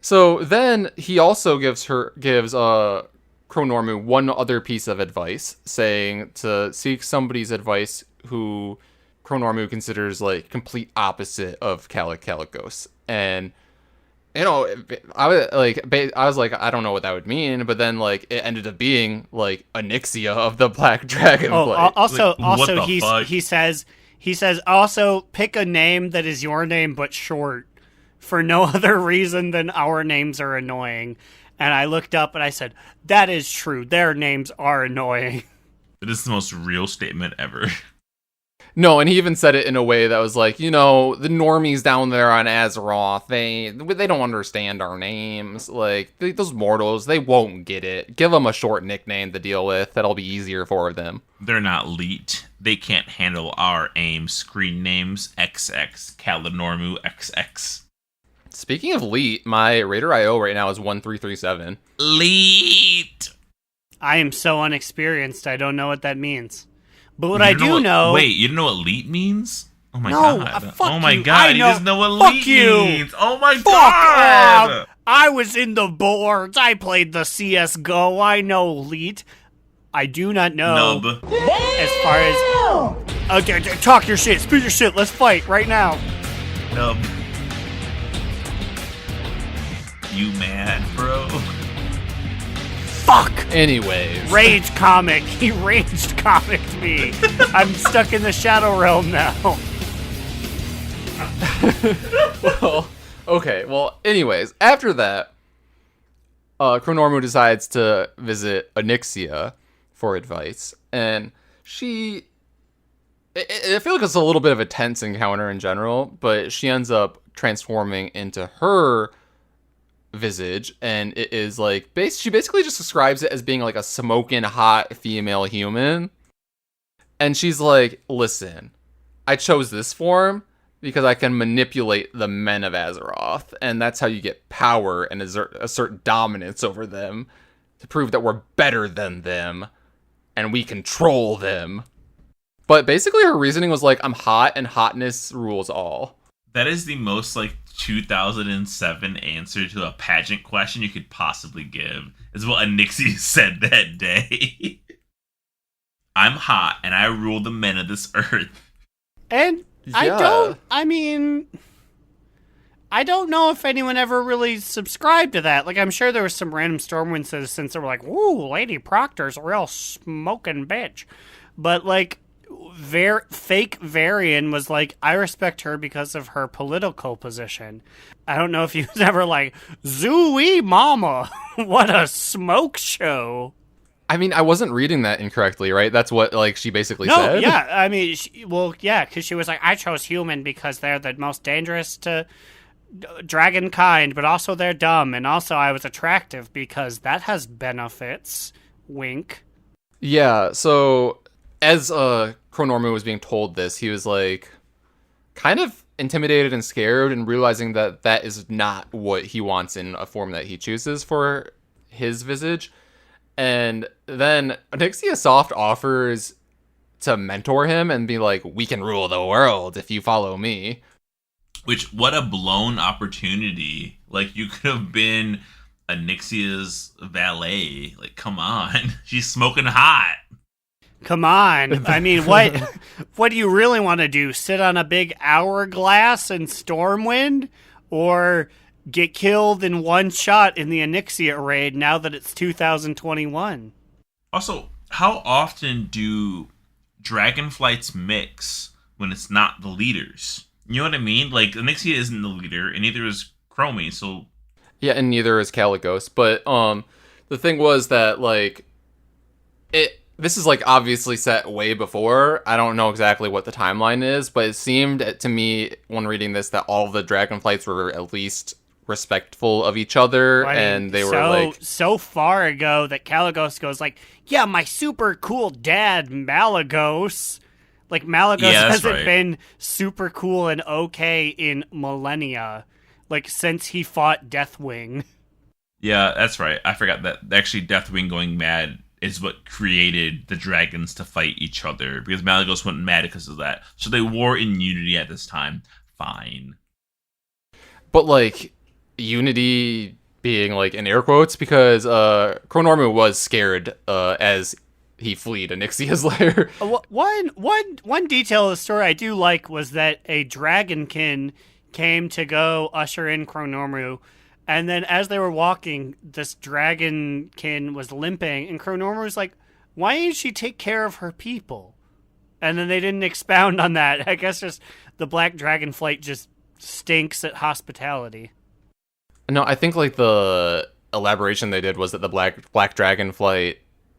So then he also gives Chronormu one other piece of advice, saying to seek somebody's advice who Chronormu considers, like, complete opposite of Calicos. And I was like, I don't know what that would mean, but then like it ended up being like Onyxia of the Black Dragon. Also, fuck? he says also pick a name that is your name but short, for no other reason than our names are annoying. And I looked up and I said, that is true. Their names are annoying. It is the most real statement ever. No, and he even said it in a way that was like, the normies down there on Azeroth, they don't understand our names. Like, those mortals, they won't get it. Give them a short nickname to deal with. That'll be easier for them. They're not leet. They can't handle our AIM screen names. XX, Kalinormu XX. Speaking of leet, my Raider IO right now is 1337. Leet! I am so unexperienced, I don't know what that means. But what I do know... Wait, you don't know what leet means? Oh my god. Oh my god, he doesn't know what leet means. Oh my Fuck god! off. I was in the boards. I played the CSGO. I know leet. I do not know... Nub. As far as... talk your shit. Speak your shit. Let's fight right now. Nub. You mad, bro? Fuck! Anyways. Rage comic. He raged comicked me. I'm stuck in the Shadow Realm now. Well, anyways, after that, Chronormu decides to visit Onyxia for advice, and I feel like it's a little bit of a tense encounter in general, but she ends up transforming into her Visage, and it is like she basically just describes it as being like a smoking hot female human. And she's like, listen, I chose this form because I can manipulate the men of Azeroth, and that's how you get power and assert dominance over them, to prove that we're better than them and we control them. But basically her reasoning was like, I'm hot and hotness rules all. That is the most like 2007 answer to a pageant question you could possibly give, is what Onyxia said that day. I'm hot and I rule the men of this earth. And yeah. I don't know if anyone ever really subscribed to that. Like, I'm sure there was some random Stormwind citizens that were like, "Ooh, Lady Proctor's a real smoking bitch." But like, fake Varian was like, I respect her because of her political position. I don't know if he was ever like, Zooey mama, what a smoke show. I mean, I wasn't reading that incorrectly, right? That's what like she basically said. No, yeah. I mean, because she was like, I chose human because they're the most dangerous to dragon kind, but also they're dumb, and also I was attractive because that has benefits. Wink. Yeah. So as Chronormu was being told this, he was like kind of intimidated and scared, and realizing that that is not what he wants in a form that he chooses for his Visage. And then Onyxia Soft offers to mentor him and be like, we can rule the world if you follow me. Which, what a blown opportunity. Like, you could have been Onyxia's valet. Like, come on. She's smoking hot. Come on. I mean, what do you really want to do? Sit on a big hourglass in Stormwind? Or get killed in one shot in the Onyxia raid now that it's 2021? Also, how often do dragonflights mix when it's not the leaders? You know what I mean? Like, Onyxia isn't the leader, and neither is Chromie, so... Yeah, and neither is Caligos. But the thing was that, like, this is, like, obviously set way before. I don't know exactly what the timeline is, but it seemed to me, when reading this, that all of the Dragonflights were at least respectful of each other, and they were, like... So far ago that Caligos goes, like, yeah, my super cool dad, Malagos. Like, Malagos hasn't been super cool and okay in millennia. Like, since he fought Deathwing. Yeah, that's right. I forgot that actually Deathwing going mad is what created the dragons to fight each other, because Malagos went mad because of that. So they were in unity at this time. Fine. But, like, unity being, like, in air quotes, because Chronormu was scared as he fled Onyxia's lair. One detail of the story I do like was that a dragonkin came to go usher in Chronormu, and then as they were walking, this dragonkin was limping, and Chronormu was like, why didn't she take care of her people? And then they didn't expound on that. I guess just the black dragonflight just stinks at hospitality. No, I think, like, the elaboration they did was that the black dragonflight,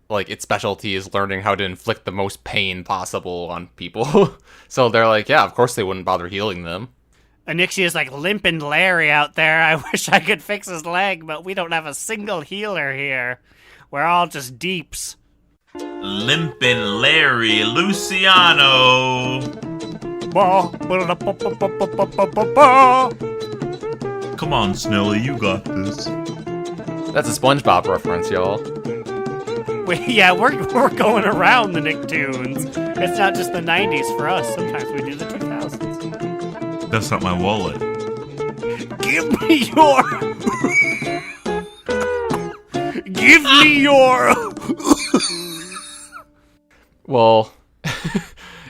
like, its specialty is learning how to inflict the most pain possible on people. So they're like, yeah, of course they wouldn't bother healing them. Onyxia's like, limping Larry out there. I wish I could fix his leg, but we don't have a single healer here. We're all just deeps. Limpin' Larry Luciano. Come on, Snelly, you got this. That's a SpongeBob reference, y'all. We're going around the Nicktoons. It's not just the 90s for us. Sometimes we do the 2000s. That's not my wallet. Give me your... Give me your... Well,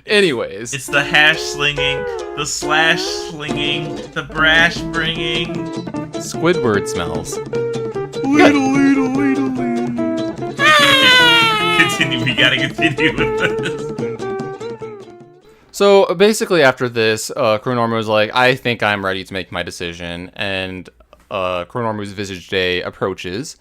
anyways. It's the hash slinging, the slash slinging, the brash bringing. Squidward smells. Continue, we gotta continue with this. So basically after this, Chronormu was like, I think I'm ready to make my decision, and Chronormu's Visage Day approaches.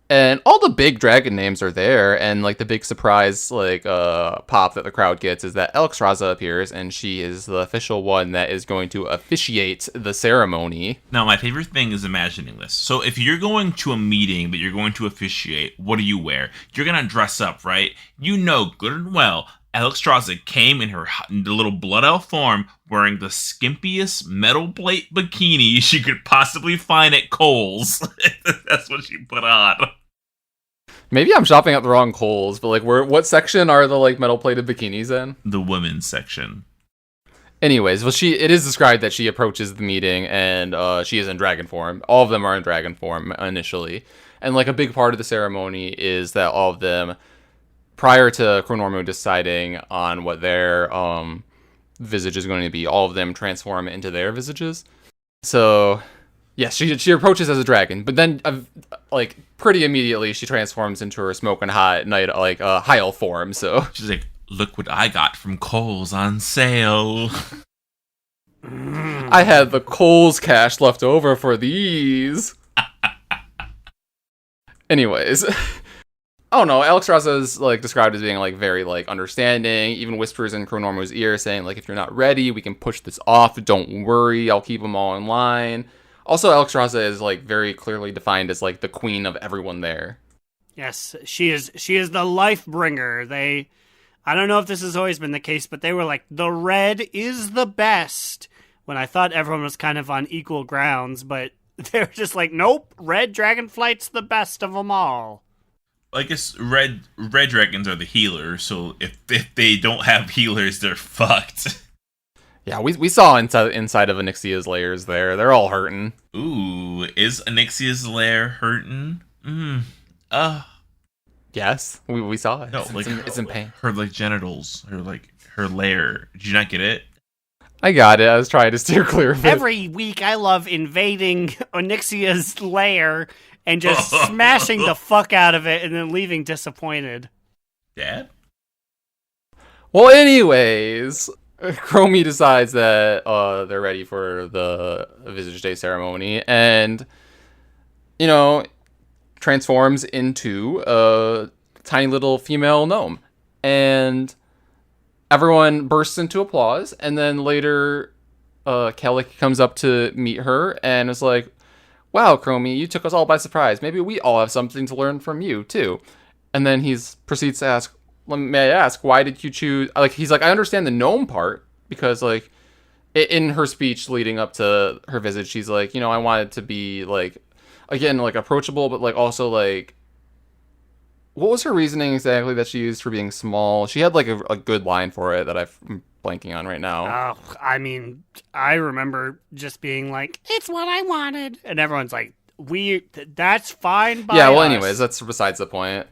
And all the big dragon names are there, and, like, the big surprise, like, pop that the crowd gets is that Elixraza appears, and she is the official one that is going to officiate the ceremony. Now, my favorite thing is imagining this. So if you're going to a meeting that you're going to officiate, what do you wear? You're gonna dress up, right? You know good and well, Elixraza came in her little blood elf form wearing the skimpiest metal plate bikini she could possibly find at Kohl's. That's what she put on. Maybe I'm shopping at the wrong Kohl's, but, like, what section are the, like, metal-plated bikinis in? The women's section. Anyways, well, it is described that she approaches the meeting, and she is in dragon form. All of them are in dragon form initially. And, like, a big part of the ceremony is that all of them, prior to Chronormu deciding on what their visage is going to be, all of them transform into their visages. So... yes, she approaches as a dragon, but then, like, pretty immediately she transforms into her smoking hot night, like, high elf form, so... she's like, look what I got from Kohl's on sale. I had the Kohl's cash left over for these. Anyways. Oh no, Elixraza is, like, described as being, like, very, like, understanding, even whispers in Chronormu's ear saying, like, if you're not ready, we can push this off, don't worry, I'll keep them all in line. Also, Elixraza is, like, very clearly defined as, like, the queen of everyone there. Yes, she is the life bringer. I don't know if this has always been the case, but they were like, the red is the best, when I thought everyone was kind of on equal grounds, but they're just like, nope, red dragonflight's the best of them all. I guess red dragons are the healers, so if they don't have healers, they're fucked. Yeah, we saw inside of Onyxia's layers there. They're all hurting. Ooh, is Onyxia's lair hurting? Yes, we saw it. No, it's in pain. Her, like, genitals, her lair. Did you not get it? I got it. I was trying to steer clear of it. Every week I love invading Onyxia's lair and just smashing the fuck out of it and then leaving disappointed. Dad? Well, anyways... Chromie decides that they're ready for the Visage Day ceremony, and transforms into a tiny little female gnome, and everyone bursts into applause. And then later, Kellic comes up to meet her and is like, "Wow, Chromie, you took us all by surprise. Maybe we all have something to learn from you too." And then he proceeds to ask, "May I ask, why did you choose?" He's like, "I understand the gnome part because, like, in her speech leading up to her visit, she's like, I wanted to be like, again, like approachable, but like also like." What was her reasoning exactly that she used for being small? She had like a good line for it that I'm blanking on right now. Oh, I mean, I remember just being like, "It's what I wanted," and everyone's like, that's fine by Yeah, well, us. anyways, that's beside the point.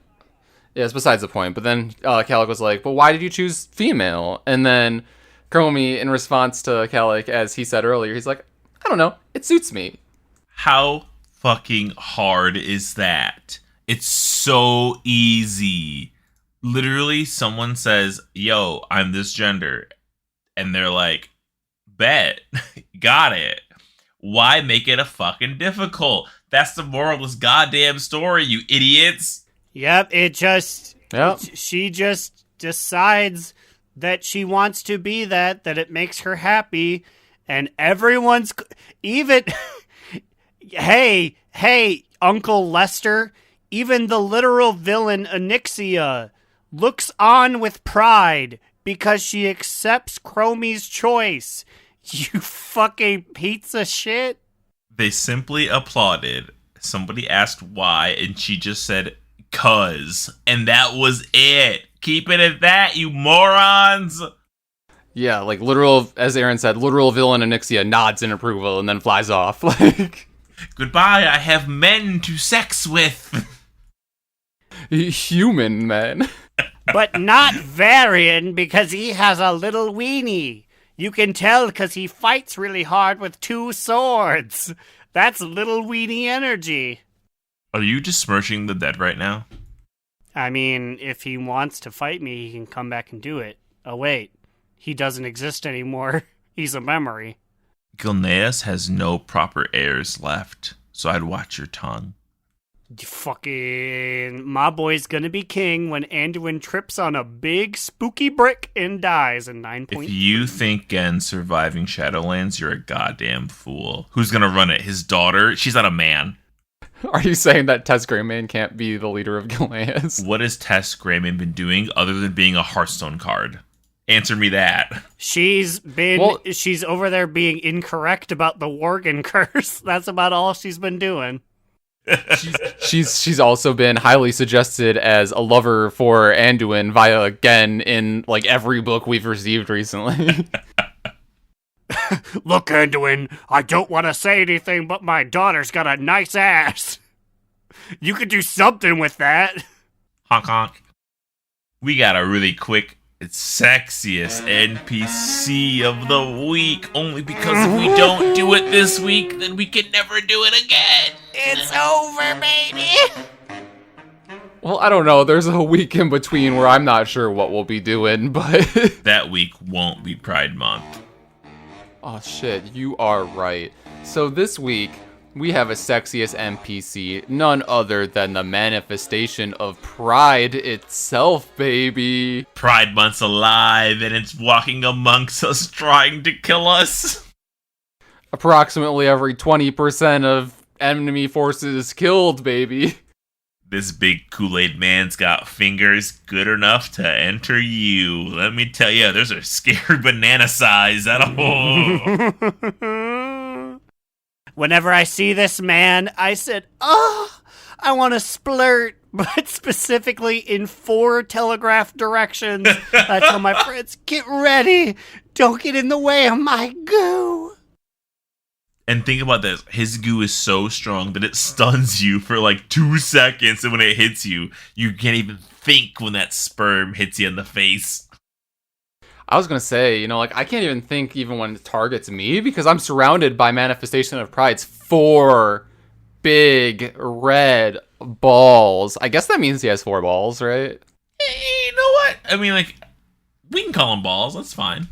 Yeah, it's besides the point. But then Kellic was like, "But why did you choose female?" And then Chromie, in response to Kellic, as he said earlier, he's like, "I don't know. It suits me." How fucking hard is that? It's so easy. Literally, someone says, "Yo, I'm this gender." And they're like, "Bet. Got it." Why make it a fucking difficult? That's the moral of this goddamn story, you idiots. Yep, Yep. she just decides that she wants to be that it makes her happy, and everyone's even hey, Uncle Lester, even the literal villain Onyxia looks on with pride because she accepts Chromie's choice. You fucking piece of shit. They simply applauded. Somebody asked why, and she just said, "Cuz." And that was it. Keep it at that, you morons. Yeah, like literal, as Aaron said, literal villain Onyxia nods in approval and then flies off. Like, Goodbye, I have men to sex with. human men. But not Varian, because he has a little weenie. You can tell because he fights really hard with 2 swords. That's little weenie energy. Are you just smirching the dead right now? I mean, if he wants to fight me, he can come back and do it. Oh, wait. He doesn't exist anymore. He's a memory. Gilneas has no proper heirs left, so I'd watch your tongue. Fucking my boy's gonna be king when Anduin trips on a big spooky brick and dies in 9 If points. you think Gen's surviving Shadowlands, you're a goddamn fool. Who's gonna run it? His daughter? She's not a man. Are you saying that Tess Greymane can't be the leader of Gilneas? What has Tess Greymane been doing other than being a Hearthstone card? Answer me that. She's over there being incorrect about the Worgen curse. That's about all she's been doing. She's also been highly suggested as a lover for Anduin via Gen in like every book we've received recently. Look, Anduin, I don't want to say anything, but my daughter's got a nice ass. You could do something with that. Honk honk. We got a really quick sexiest NPC of the week, only because if we don't do it this week, then we can never do it again. It's over, baby. Well, I don't know. There's a week in between where I'm not sure what we'll be doing, but That week won't be Pride Month. oh shit, you are right. So this week we have a sexiest NPC, none other than the manifestation of Pride itself, baby. Pride Month's alive and it's walking amongst us trying to kill us. Approximately every 20% of enemy forces killed, baby. This big Kool-Aid man's got fingers good enough to enter you. Let me tell you, there's a scary banana size. Whenever I see this man, I said, "Oh, I want to splurt," but specifically in 4 telegraph directions. I tell my friends, "Get ready. Don't get in the way of my goo." And think about this. His goo is so strong that it stuns you for like 2 seconds. And when it hits you, you can't even think when that sperm hits you in the face. I was gonna say, like, I can't even think even when it targets me because I'm surrounded by Manifestation of Pride's 4 big red balls. I guess that means he has 4 balls, right? You know what? I mean, like, we can call them balls. That's fine.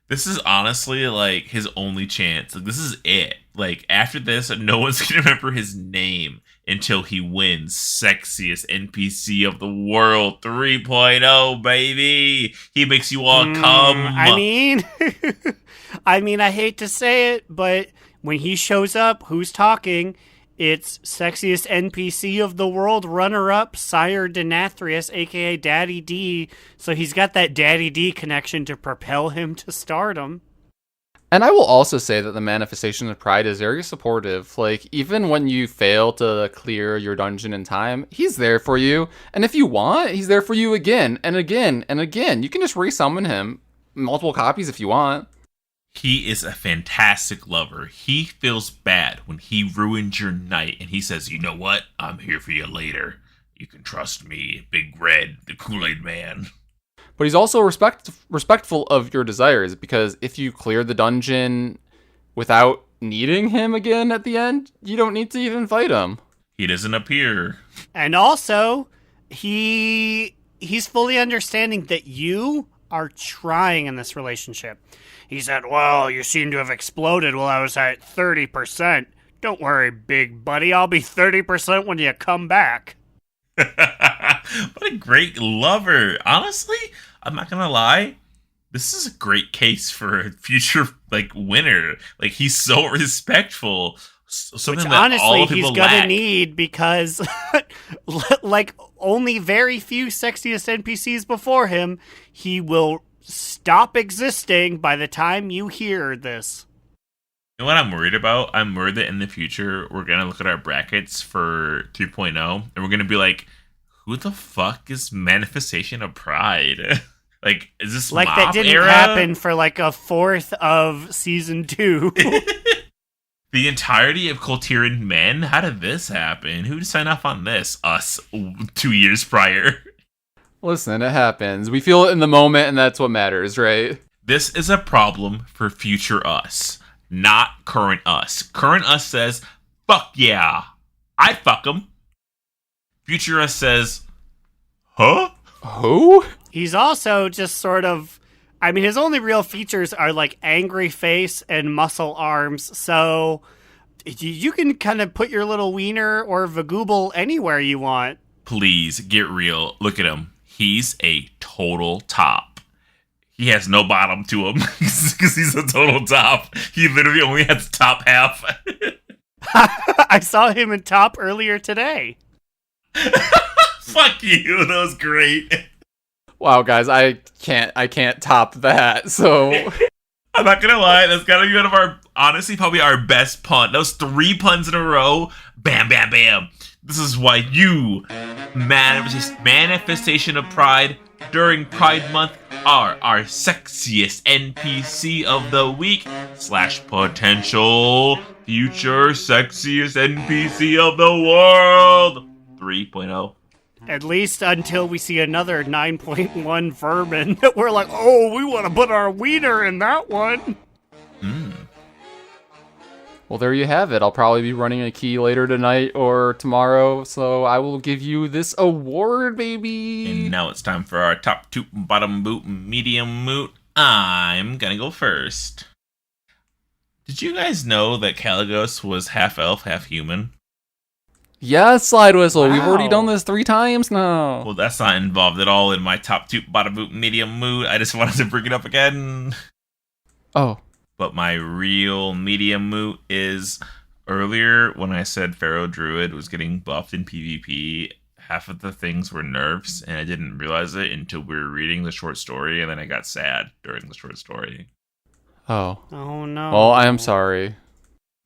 This is honestly like his only chance. Like this is it. Like after this, no one's gonna remember his name until he wins Sexiest NPC of the World 3.0, baby. He makes you all come. I mean, I hate to say it, but when he shows up, who's talking? It's Sexiest NPC of the World runner-up, Sire Denathrius, a.k.a. Daddy D. So he's got that Daddy D connection to propel him to stardom. And I will also say that the manifestation of Pride is very supportive. Like, even when you fail to clear your dungeon in time, he's there for you. And if you want, he's there for you again and again and again. You can just resummon him multiple copies if you want. He is a fantastic lover. He feels bad when he ruins your night, and he says, you know what? I'm here for you later. You can trust me, Big Red, the Kool-Aid Man. But he's also respectful of your desires, because if you clear the dungeon without needing him again at the end, you don't need to even fight him. He doesn't appear. And also, he's fully understanding that you are trying in this relationship. He said, well, you seem to have exploded while I was at 30%. Don't worry, big buddy. I'll be 30% when you come back. What a great lover. Honestly, I'm not going to lie. This is a great case for a future, winner. Like, he's so respectful. Which, honestly, he's going to need because, only very few sexiest NPCs before him, he will stop existing by the time you hear this. You know what I'm worried about? I'm worried that in the future, we're going to look at our brackets for 3.0, and we're going to be like, who the fuck is Manifestation of Pride? Is this like Mop that didn't era? happen for a fourth of season 2? The entirety of Coltiran Men? How did this happen? Who signed off on this? Us, 2 years prior. Listen, it happens. We feel it in the moment, and that's what matters, right? This is a problem for future us, not current us. Current us says, fuck yeah, I'd fuck him. Future us says, huh? Who? He's also just sort of... I mean, his only real features are angry face and muscle arms, so you can kind of put your little wiener or vagooble anywhere you want. Please, get real. Look at him. He's a total top. He has no bottom to him because he's a total top. He literally only has the top half. I saw him in top earlier today. Fuck you. That was great. Wow, guys, I can't top that. So I'm not gonna lie, that's gotta be one of our, honestly, probably our best pun. Those 3 puns in a row. Bam, bam, bam. This is why you, Manifestation of Pride, during Pride Month, are our sexiest NPC of the week / potential future sexiest NPC of the world 3.0. At least until we see another 9.1 vermin that we're like, oh, we want to put our wiener in that one. Well, there you have it. I'll probably be running a key later tonight or tomorrow, so I will give you this award, baby. And now it's time for our top toot, bottom boot, medium moot. I'm gonna go first. Did you guys know that Caligos was half elf, half human? Yes, Slidewhistle. We've already Wow. done this 3 times now. Well, that's not involved at all in my top toot, bottom boot, medium moot. I just wanted to bring it up again. Oh. But my real medium moot is earlier when I said Pharaoh Druid was getting buffed in PvP, half of the things were nerfs, and I didn't realize it until we were reading the short story, and then I got sad during the short story. Oh. Oh, no. Well, I am sorry.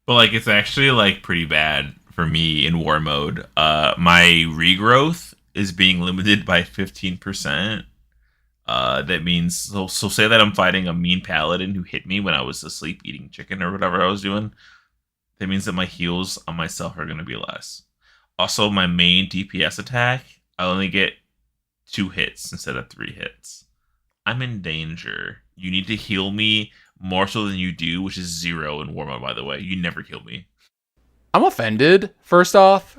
But it's actually pretty bad for me in war mode. My regrowth is being limited by 15%. That means, so say that I'm fighting a mean paladin who hit me when I was asleep eating chicken or whatever I was doing. That means that my heals on myself are going to be less. Also, my main DPS attack, I only get 2 hits instead of 3 hits. I'm in danger. You need to heal me more so than you do, which is 0 in war mode, by the way. You never heal me. I'm offended, first off.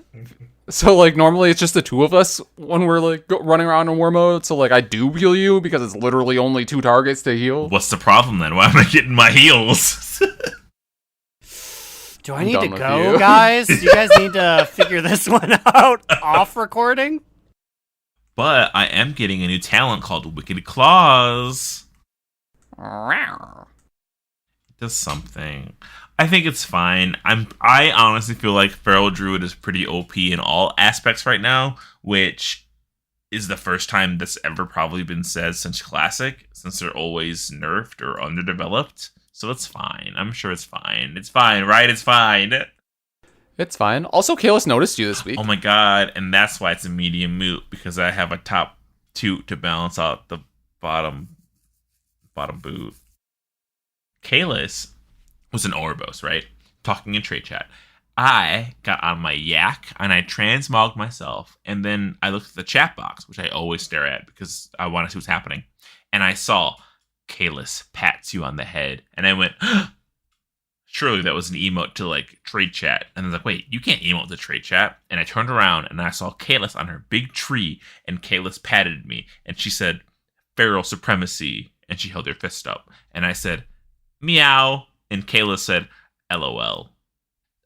So, like, normally it's just the two of us when we're, like, running around in war mode. So, like, I do heal you because it's literally only 2 targets to heal. What's the problem then? Why am I getting my heals? Do I I'm need to done with go, you. guys? You guys need to figure this one out off recording? But I am getting a new talent called Wicked Claws. Wow. It does something. I think it's fine. I honestly feel like Feral Druid is pretty OP in all aspects right now, which is the first time that's ever probably been said since Classic, since they're always nerfed or underdeveloped. So it's fine. I'm sure it's fine. It's fine, right? It's fine. It's fine. Also, Kalis noticed you this week. Oh my god, and that's why it's a medium moot, because I have a top toot to balance out the bottom boot. Kalis was an Orbos, right? Talking in trade chat. I got on my yak and I transmogged myself, and then I looked at the chat box, which I always stare at because I want to see what's happening. And I saw Kalis pats you on the head, and I went, surely that was an emote to like trade chat. And I was like, wait, you can't emote to trade chat. And I turned around and I saw Kalis on her big tree, and Kalis patted me and she said, "Feral supremacy." And she held her fist up. And I said, "Meow." And Kalis said, "LOL."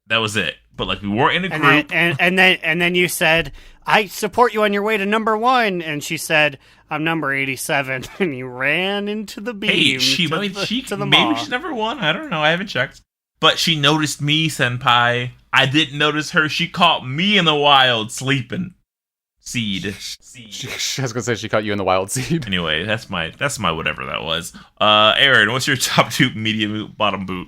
That was it. But like, we weren't in a group. And then you said, "I support you on your way to number 1." And she said, "I'm number 87." And you ran into the beam. Hey, maybe maw. she's number 1. I don't know. I haven't checked. But she noticed me, senpai. I didn't notice her. She caught me in the wild sleeping. Seed. I was gonna say she caught you in the wild seed. Anyway, that's my whatever that was. Aaron, what's your top toot, medium boot, bottom boot?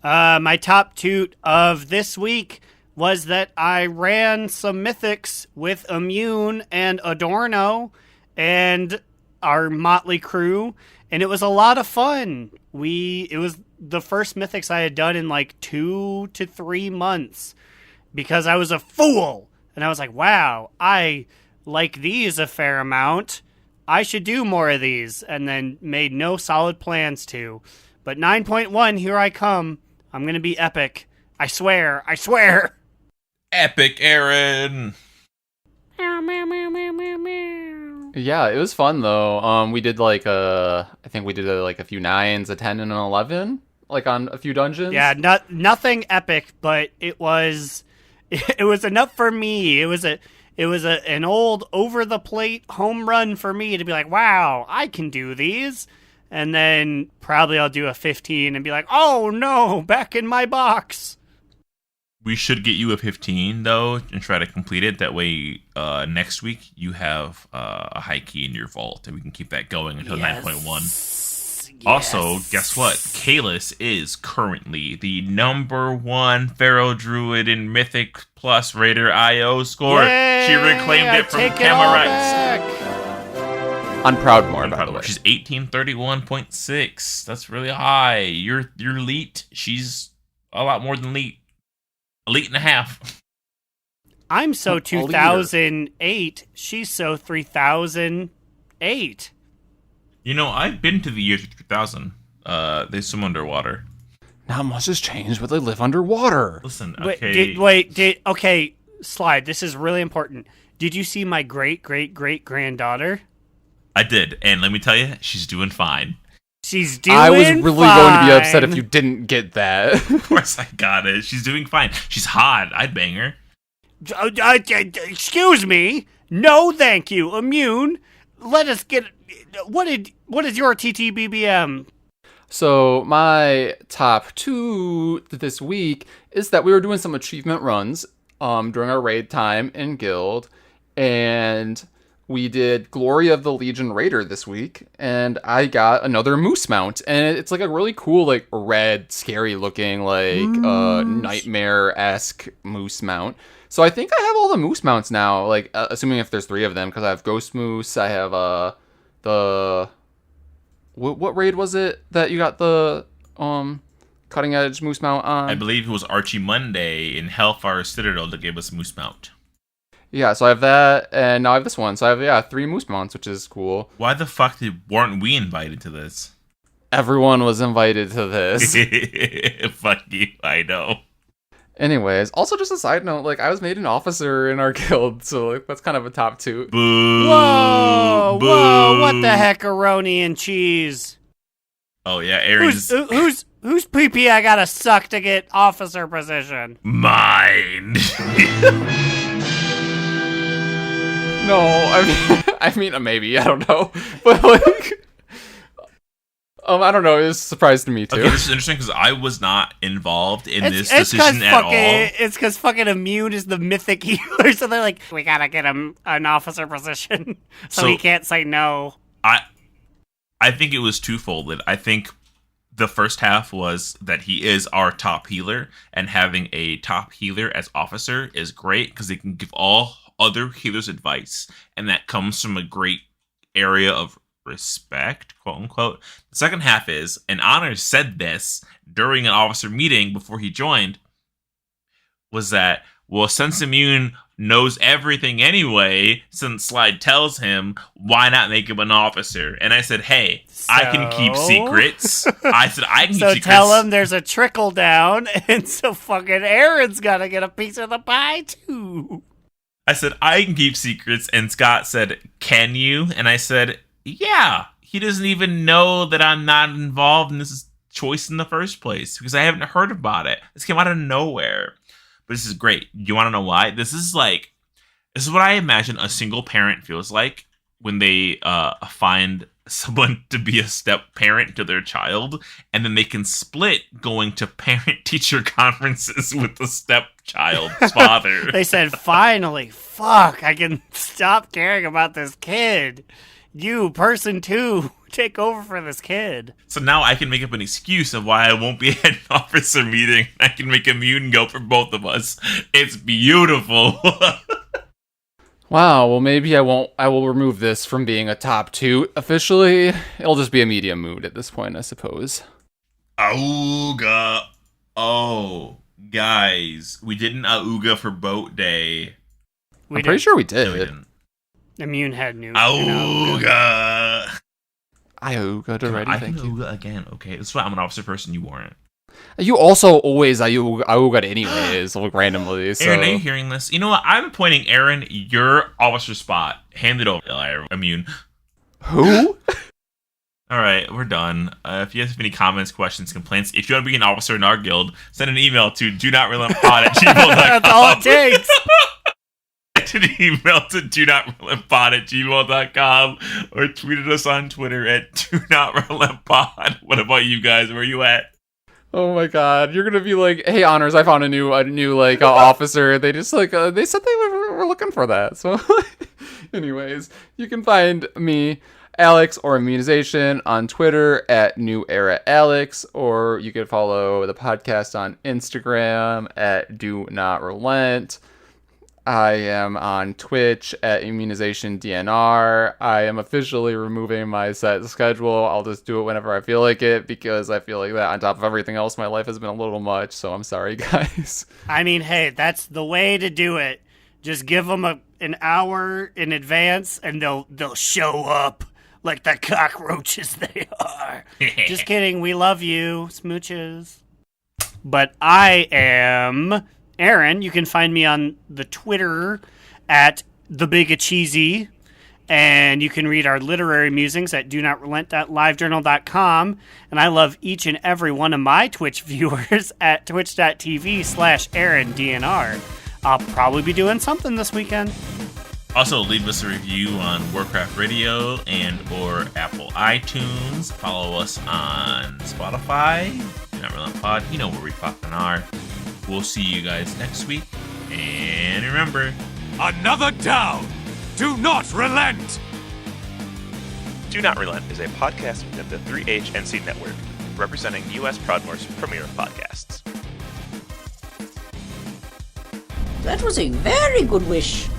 My top toot of this week was that I ran some mythics with Immune and Adorno and our motley crew, and it was a lot of fun. It was the first mythics I had done in like 2 to 3 months because I was a fool. And I was like, wow, I like these a fair amount. I should do more of these. And then made no solid plans to. But 9.1, here I come. I'm going to be epic. I swear. I swear. Epic, Aaron. Yeah, it was fun though. We did like I think we did like a few 9s, a 10, and an 11, like on a few dungeons. Yeah, nothing epic, but it was enough for me. It was an old over the plate home run for me to be like, wow, I can do these. And then probably I'll do a 15 and be like, oh no, back in my box. We should get you a 15 though and try to complete it. That way, next week you have a high key in your vault, and we can keep that going until 9.1. Yes. Also, guess what? Kalis is currently the number 1 Pharaoh Druid in Mythic Plus Raider IO score. Yay, she reclaimed I it from take it all Camarites. back. On Proudmoore, by the way. She's 1831.6. That's really high. You're elite. She's a lot more than elite. Elite and a half. I'm so 2008. She's so 3008. You know, I've been to the year 3000. They swim underwater. Not much has changed, but they live underwater. Listen, okay. Okay, Slide, this is really important. Did you see my great-great-great-granddaughter? I did, and let me tell you, she's doing fine. She's doing I was really going to be upset if fine. you didn't get that. Of course I got it. She's doing fine. She's hot. I'd bang her. Excuse me. No, thank you. Immune. Let us get. What is your TTBBM? So my top 2 this week is that we were doing some achievement runs during our raid time in Guild, and we did Glory of the Legion Raider this week, and I got another moose mount, and it's like a really cool, like red, scary looking, like nightmare-esque moose mount. So I think I have all the moose mounts now, like assuming if there's 3 of them, because I have Ghost Moose, I have what raid was it that you got the cutting edge moose mount on? I believe it was Archie Monday in Hellfire Citadel that gave us Moose Mount. Yeah, so I have that, and now I have this one. So I have 3 moose mounts, which is cool. Why the fuck weren't we invited to this? Everyone was invited to this. Fuck you, I know. Anyways, also just a side note, like, I was made an officer in our guild, so like, that's kind of a top 2. Boo. Whoa, Boo. whoa, what the heckaroni and cheese? Oh yeah, Aaron's Who's pee-pee I gotta suck to get officer position? mine. No, I mean, maybe, I don't know. But like, I don't know, it was a surprise to me too. Okay, this is interesting because I was not involved in this It's decision at all. It's because fucking Immune is the mythic healer, so they're like, we gotta get him an officer position, so he can't say no. I think it was twofold. I think the first half was that he is our top healer, and having a top healer as officer is great because they can give all other healers advice, and that comes from a great area of respect, quote unquote. The second half is, and Honor said this during an officer meeting before he joined, was that, well, since Immune knows everything anyway, since Slide tells him, why not make him an officer? And I said, hey, I can keep secrets. I said, I can keep secrets. So tell him there's a trickle down, and so fucking Aaron's gotta get a piece of the pie too. I said, I can keep secrets, and Scott said, can you? And I said, yeah. He doesn't even know that I'm not involved in this choice in the first place, because I haven't heard about it. This came out of nowhere. But this is great. You want to know why? This is what I imagine a single parent feels like when they find someone to be a step parent to their child, and then they can split going to parent-teacher conferences with the stepchild's father. They said, finally, fuck, I can stop caring about this kid. You, person 2, take over for this kid. So now I can make up an excuse of why I won't be at an officer meeting. I can make Immune go for both of us. It's beautiful. Wow, well maybe I will remove this from being a top 2 officially. It'll just be a medium mood at this point, I suppose. Auga. Oh, guys, we did an Auga for boat day. I'm pretty sure we did. No, we didn't. Immune had new. Auga. I Auga'd already, I thank can you. Auga again. Okay, that's why I'm an officer person. You weren't. You also always Auga'd anyways, like randomly. So. Aaron, are you hearing this? You know what? I'm appointing Aaron your officer spot. Hand it over, Immune. Who? All right, we're done. If you have any comments, questions, complaints, if you want to be an officer in our guild, send an email to donotrelenttpod@gmail.com. That's all it takes. An email to donotrelenttpod@gmail.com or tweeted us on Twitter at donotrelenttpod. What about you guys? Where are you at? Oh my god, you're gonna be like, hey, Honors, I found a new like officer. They just like they said they were looking for that. So, anyways, you can find me, Alex, or Immunization on Twitter at New Era Alex, or you can follow the podcast on Instagram at Do Not Relent. I am on Twitch at Immunization DNR. I am officially removing my set schedule. I'll just do it whenever I feel like it, because I feel like that on top of everything else, my life has been a little much, so I'm sorry, guys. I mean, hey, that's the way to do it. Just give them an hour in advance, and they'll show up like the cockroaches they are. Just kidding. We love you. Smooches. But I am Aaron. You can find me on the Twitter at TheBigAcheesy, and you can read our literary musings at DoNotRelent.livejournal.com. And I love each and every one of my Twitch viewers at twitch.tv/AaronDNR. I'll probably be doing something this weekend. Also, leave us a review on Warcraft Radio and or Apple iTunes. Follow us on Spotify. Do Not Relent Pod. You know where we fucking are. We'll see you guys next week. And remember, Another down! Do not relent! Do Not Relent is a podcast within the 3HNC network, representing U.S. Proudmoore's premier podcasts. That was a very good wish.